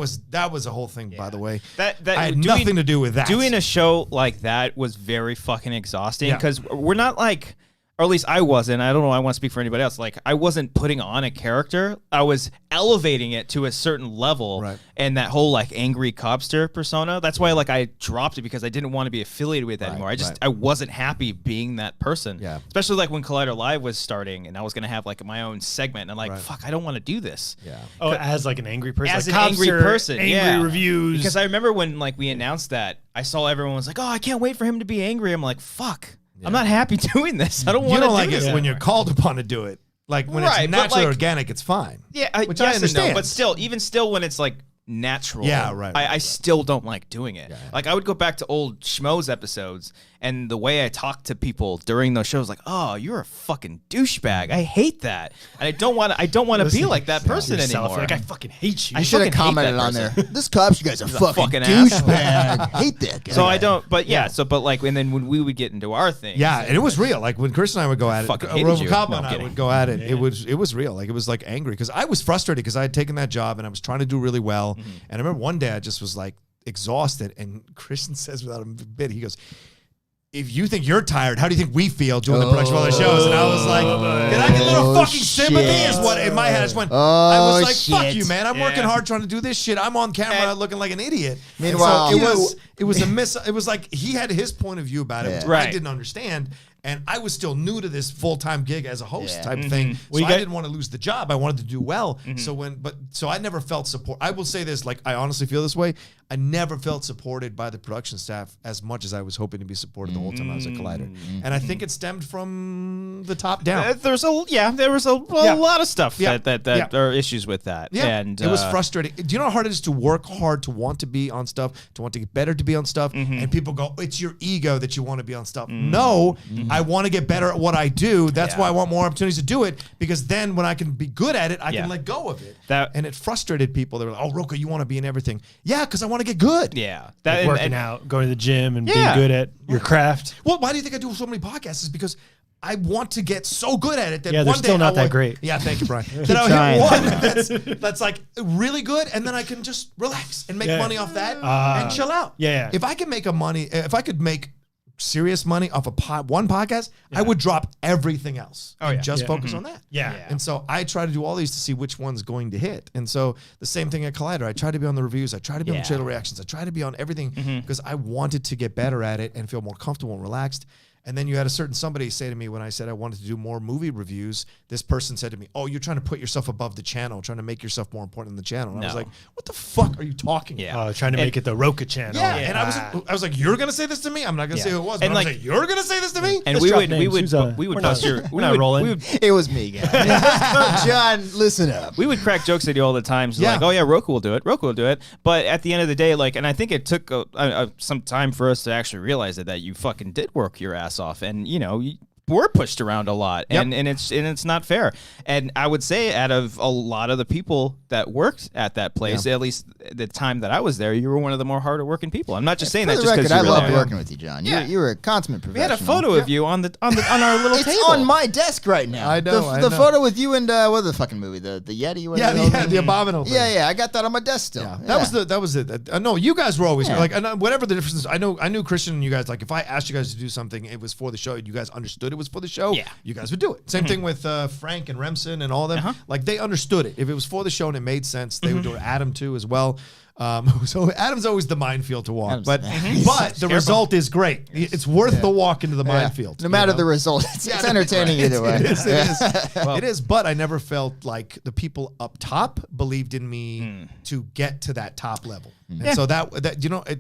was a whole thing, by the way. That I had nothing to do with that. Doing a show like that was very fucking exhausting, because we're not like... Or at least I wasn't. I don't know. I want to speak for anybody else. Like, I wasn't putting on a character. I was elevating it to a certain level. Right. And that whole like angry cobster persona. That's why like I dropped it, because I didn't want to be affiliated with that anymore. I wasn't happy being that person. Yeah. Especially like when Collider Live was starting, and I was gonna have like my own segment. And I'm like, fuck, I don't want to do this. Yeah. Oh, as like an angry person. As like an angry person. Angry reviews. Because I remember when like we announced that, I saw everyone was like, oh, I can't wait for him to be angry. I'm like, fuck. Yeah. I'm not happy doing this. I don't want to do like this it when you're called upon to do it. Like when it's naturally organic, it's fine. Yeah, which I understand. No, but still, even still, when it's like natural, I still don't like doing it. Like I would go back to old Schmoes episodes, and the way I talked to people during those shows, like, oh, you're a fucking douchebag. I hate that, and I don't want to be like that person anymore. Like I fucking hate you. I should have commented on there. This cops, you guys are fucking douchebag. Hate that guy. So I don't. But but like, and then when we would get into our thing, and it was real. Like when Chris and I would go at it, Robocop and I kidding. would go at it. It was real. Like it was like angry, because I was frustrated because I had taken that job and I was trying to do really well. And I remember one day I just was like exhausted, and Christian says without a bit, he goes, if you think you're tired, how do you think we feel doing the production of other shows? And I was like, did I get a little fucking sympathy? Is what in my head I just went. I was like, fuck you, man. I'm working hard trying to do this shit. I'm on camera looking like an idiot. Meanwhile, so it was like he had his point of view about it, which I didn't understand. And I was still new to this full-time gig as a host type thing. So I didn't want to lose the job. I wanted to do well. So I never felt support. I will say this, like I honestly feel this way. I never felt supported by the production staff as much as I was hoping to be supported the whole time I was at Collider. And I think it stemmed from the top down. There was a lot of stuff that are issues with that. Yeah, and it was frustrating. Do you know how hard it is to work hard, to want to be on stuff, to want to get better, to be on stuff, and people go, it's your ego that you want to be on stuff. No, I want to get better at what I do. That's why I want more opportunities to do it, because then when I can be good at it, I can let go of it. And it frustrated people. They were like, oh, Rocha, you want to be in everything. Yeah, because I want to get good. Yeah. Like working out, going to the gym, and being good at your craft. Well, why do you think I do so many podcasts? Is because I want to get so good at it that they're one still day not that great. Yeah, thank you, Brian. That I'll hit one that's like really good, and then I can just relax and make money off that and chill out. Yeah. If I could make serious money off one podcast, I would drop everything else and just focus on that. Yeah. And so I try to do all these to see which one's going to hit. And so the same thing at Collider. I try to be on the reviews. I try to be on the channel reactions. I try to be on everything because I wanted to get better at it and feel more comfortable and relaxed. And then you had a certain somebody say to me when I said I wanted to do more movie reviews, this person said to me, oh, you're trying to put yourself above the channel, trying to make yourself more important in the channel. And I was like, what the fuck are you talking about? Trying to make it the Rocha channel. Yeah. And I was like, you're going to say this to me? I'm not going to say who it was. But I was like, you're going to say this to me? And we would bust your... We're not rolling. It was me, guys. John, listen up. We would crack jokes at you all the time. So like, oh yeah, Rocha will do it. Rocha will do it. But at the end of the day, like, and I think it took some time for us to actually realize that you fucking did work your ass off. And, you know, we're pushed around a lot, and it's not fair. And I would say, out of a lot of the people that worked at that place, at least the time that I was there, you were one of the more harder working people. I'm not just saying that just because I loved working with you, John. You were a consummate professional. We had a photo of you on our little table. It's on my desk right now. I know. The photo with you and what was the fucking movie? The Yeti. The Abominable thing. Yeah. I got that on my desk still. Yeah. That was it. No, you guys were always like, whatever the difference is. I knew Christian and you guys, like, if I asked you guys to do something, it was for the show. You guys understood it was for the show. Yeah. You guys would do it. Same thing with Frank and Remsen and all of them. Like, they understood it. If it was for the show and it made sense, they would do it. Adam too as well. So Adam's always the minefield to walk, but the result is great. It's worth the walk into the minefield. No matter the result, it's entertaining either way. It is. But I never felt like the people up top believed in me to get to that top level. And so that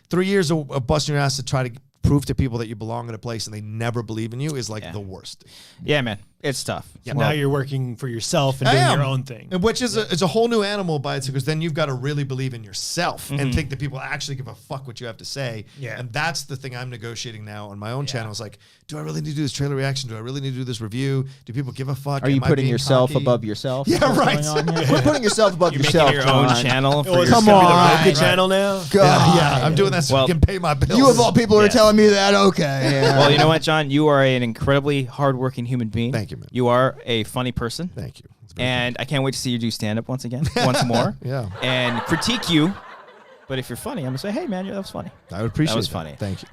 3 years of busting your ass to try to prove to people that you belong in a place and they never believe in you is like the worst. Yeah, man. It's tough. Yeah, now you're working for yourself and doing your own thing. Which is it's a whole new animal by itself, because then you've got to really believe in yourself and think that people actually give a fuck what you have to say. Yeah. And that's the thing I'm negotiating now on my own channel. It's like, do I really need to do this trailer reaction? Do I really need to do this review? Do people give a fuck? Are you Am I putting being yourself cocky? above yourself? Yeah, What's right. going on here? Quit putting yourself above You're yourself, making your own John. channel. For Oh, it's yourself. gonna be the on. Rocha channel now. God. Yeah, I'm doing that so Well, I can pay my bills. You of all people are Yeah. telling me that? Okay. Yeah. Well, you know what, John? You are an incredibly hardworking human being. Thank you, man. You are a funny person. Thank you. It's very And I can't wait to see you do stand-up once more. Yeah. And critique you. But if you're funny, I'm going to say, hey, man, that was funny. I would appreciate That was that. funny. Thank you.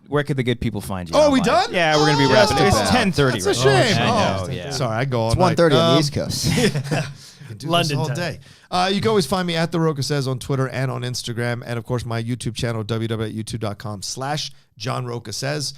Where could the good people find you? Oh, we online? done? Yeah, we're going to be Just wrapping it. It's about. 10:30 That's a right shame. now. I Oh, know, yeah. Sorry, I go all It's night. 1:30 on the East Coast. Can do London this all time. day. You can always find me at The Rocha Says on Twitter and on Instagram. And, of course, my YouTube channel, www.youtube.com/John Rocha Says.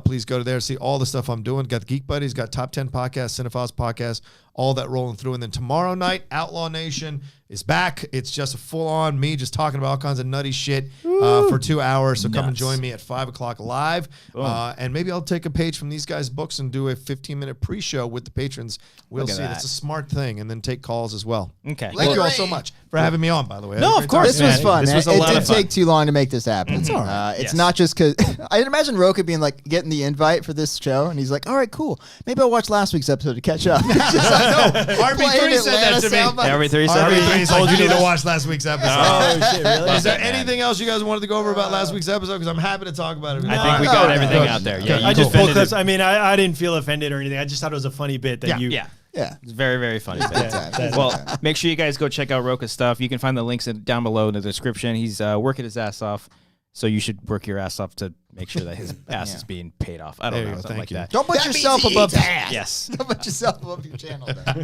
Please go to there, see all the stuff I'm doing. Got the Geek Buddies, got Top 10 Podcasts, Cinephiles Podcast, all that rolling through. And then tomorrow night, Outlaw Nation is back. It's just a full-on me just talking about all kinds of nutty shit for 2 hours. So come and Nuts. join me at 5 o'clock live. And maybe I'll take a page from these guys' books and do a 15-minute pre-show with the patrons. We'll Look at see. that. That's a smart thing. And then take calls as well. Okay. Thank you all Great. so much for having me on, by the way. I No, had a of great course, time. This was fun. This was a it lot did of fun. take too long to make this happen. It's all right. It's Yes. not just because I imagine Rocha being like getting the invite for this show, and he's like, "All right, cool. Maybe I'll watch last week's episode to catch up." RB3 said that to me. Every RB3 Thursday. told you to watch last week's episode. Oh shit! Really? Is there anything else you guys wanted to go over about last week's episode? Because I'm happy to talk about it. I think we got everything out there. Yeah, I you just pulled defended clips. it. I mean, I didn't feel offended or anything. I just thought it was a funny bit that you. Yeah. Yeah. It's very, very funny. Yeah. Well, make sure you guys go check out Rocha's stuff. You can find the links down below in the description. He's working his ass off, so you should work your ass off to make sure that his ass is being paid off. I don't There know, you go. something Thank like you. that. Don't put yourself above. Yes. Don't put yourself above your channel. Then.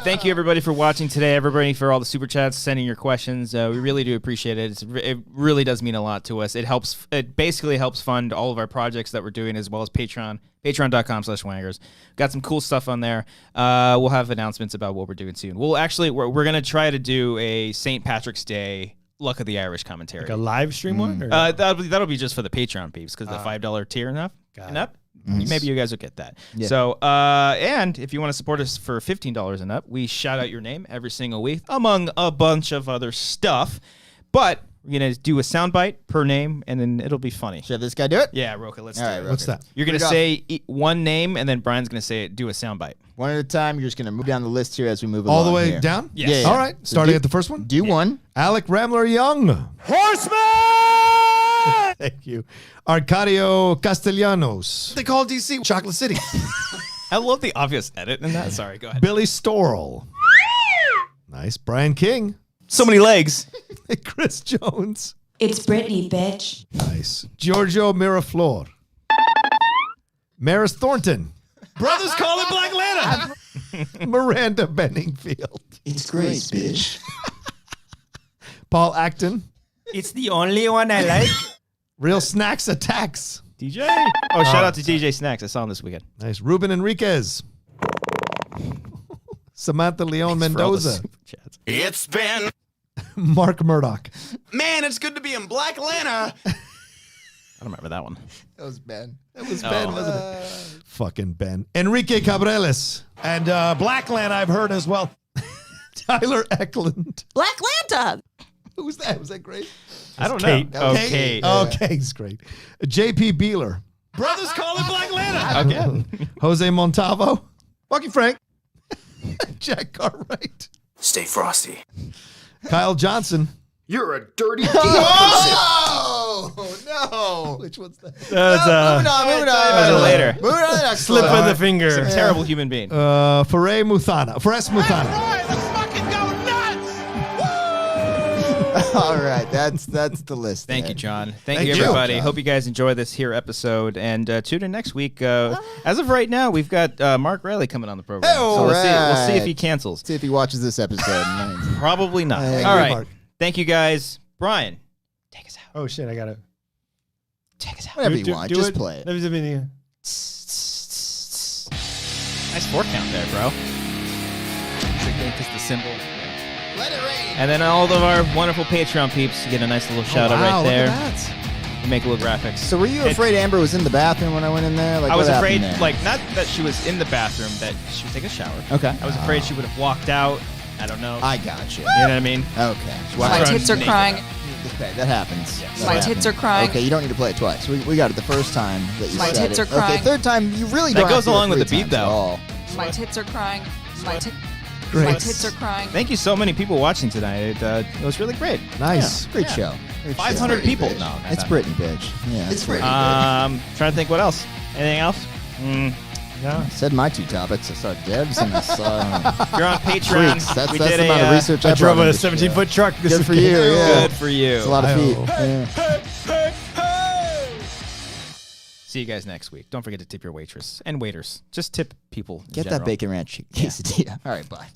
Thank you, everybody, for watching today. Everybody for all the super chats, sending your questions. We really do appreciate it. It really does mean a lot to us. It helps. It basically helps fund all of our projects that we're doing, as well as Patreon. Patreon.com/Wangers. Got some cool stuff on there. We'll have announcements about what we're doing soon. We'll actually we're gonna try to do a St. Patrick's Day Luck of the Irish commentary. Like a live stream one? Or? That'll be just for the Patreon peeps, because the $5 tier and up. Maybe you guys will get that. Yeah. So, and if you want to support us for $15 and up, we shout out your name every single week, among a bunch of other stuff. But we're gonna do a soundbite per name, and then it'll be funny. Should this guy do it? Yeah, Rocha, let's All do right, it. Rocha. What's that? You're gonna Put it say one name, and then Brian's gonna say do a soundbite. One at a time. You're just gonna move down the list here as we move All along the way here. down? Yes. Yeah, yeah. All right. So Starting do- at the first one. Do one. Alec Ramler Young. Horseman! Thank you. Arcadio Castellanos. They call DC Chocolate City. I love the obvious edit in that. Sorry, go ahead. Billy Storrell. Nice. Brian King. So many legs. Chris Jones. It's Britney, bitch. Nice. Giorgio Miraflor. Maris Thornton. Brothers call it Black Lanta. Miranda Benningfield. It's Grace, bitch. Paul Acton. It's the only one I like. Real Snacks Attacks. DJ. Oh, shout out to DJ Snacks. I saw him this weekend. Nice. Ruben Enriquez. Samantha Leon For all the Mendoza. super chats. It's been, Mark Murdoch. man, it's good to be in Black Atlanta. I don't remember that one. That was Ben. That was Ben, wasn't it? Fucking Ben. Enrique Cabreles. And Blackland, I've heard as well. Tyler Eklund. Black Lanta. Who was that? Was that great? I don't Kate. know. Kate? Okay. Oh, Kate's great. JP Beeler. Brothers call it Black Atlanta. Again. Jose Montavo. Fucking Frank. Jack Cartwright. Stay frosty. Kyle Johnson. You're a dirty Oh no! Which one's that? That's Moving on. That was later. Moving on to the next slip one. of the finger. Terrible human being. Fares Muthana. All right, that's the list. Thank there. you, John. Thank Thank you, you, everybody. John. Hope you guys enjoy this here episode. And tune in next week. As of right now, we've got Mark Riley coming on the program. Hey-o. So we'll see if he Right. cancels. See if he watches this episode. Probably not. Thank All you, right. Mark. Thank you, guys. Brian, take us out. Oh shit! I gotta. Take us out. Whatever you want, just play it. Nice Nice 4 count there, bro. Because the symbol. Let it rain. And then all of our wonderful Patreon peeps get a nice little shout out Wow, right there. Look at that. We make little graphics. So were you And afraid Amber was in the bathroom when I went in there? Like, I was what afraid, happened there? like, not that she was in the bathroom, that she would take a shower. Okay. I was afraid she would have walked out. I don't know. I got you. You know what I mean? Okay. My tits are crying. Okay, that happens. That My happens. tits are crying. Okay, you don't need to play it twice. We got it the first time that you My said tits it. are crying. Okay, third time you really That don't. goes have to do it along with 3 the beat, times though. at all. My tits are crying. My Great. tits are crying. Thank you so many people watching tonight. It was really great. Nice. Great show. Great show. 500 people. No, not It's that Britney, bitch. Yeah, It's Britney. Trying to think what else. Anything else? No. I said my 2 topics. I saw Debs and I saw You're on Patreon. freaks. That's we the did amount of research I drove brought a into the show. 17-foot truck. This Good for weekend. you. Yeah. Good for you. It's a lot of feet. Hi-ho. Yeah. See you guys next week. Don't forget to tip your waitress and waiters. Just tip people. in Get that general. bacon ranch quesadilla. All right, bye.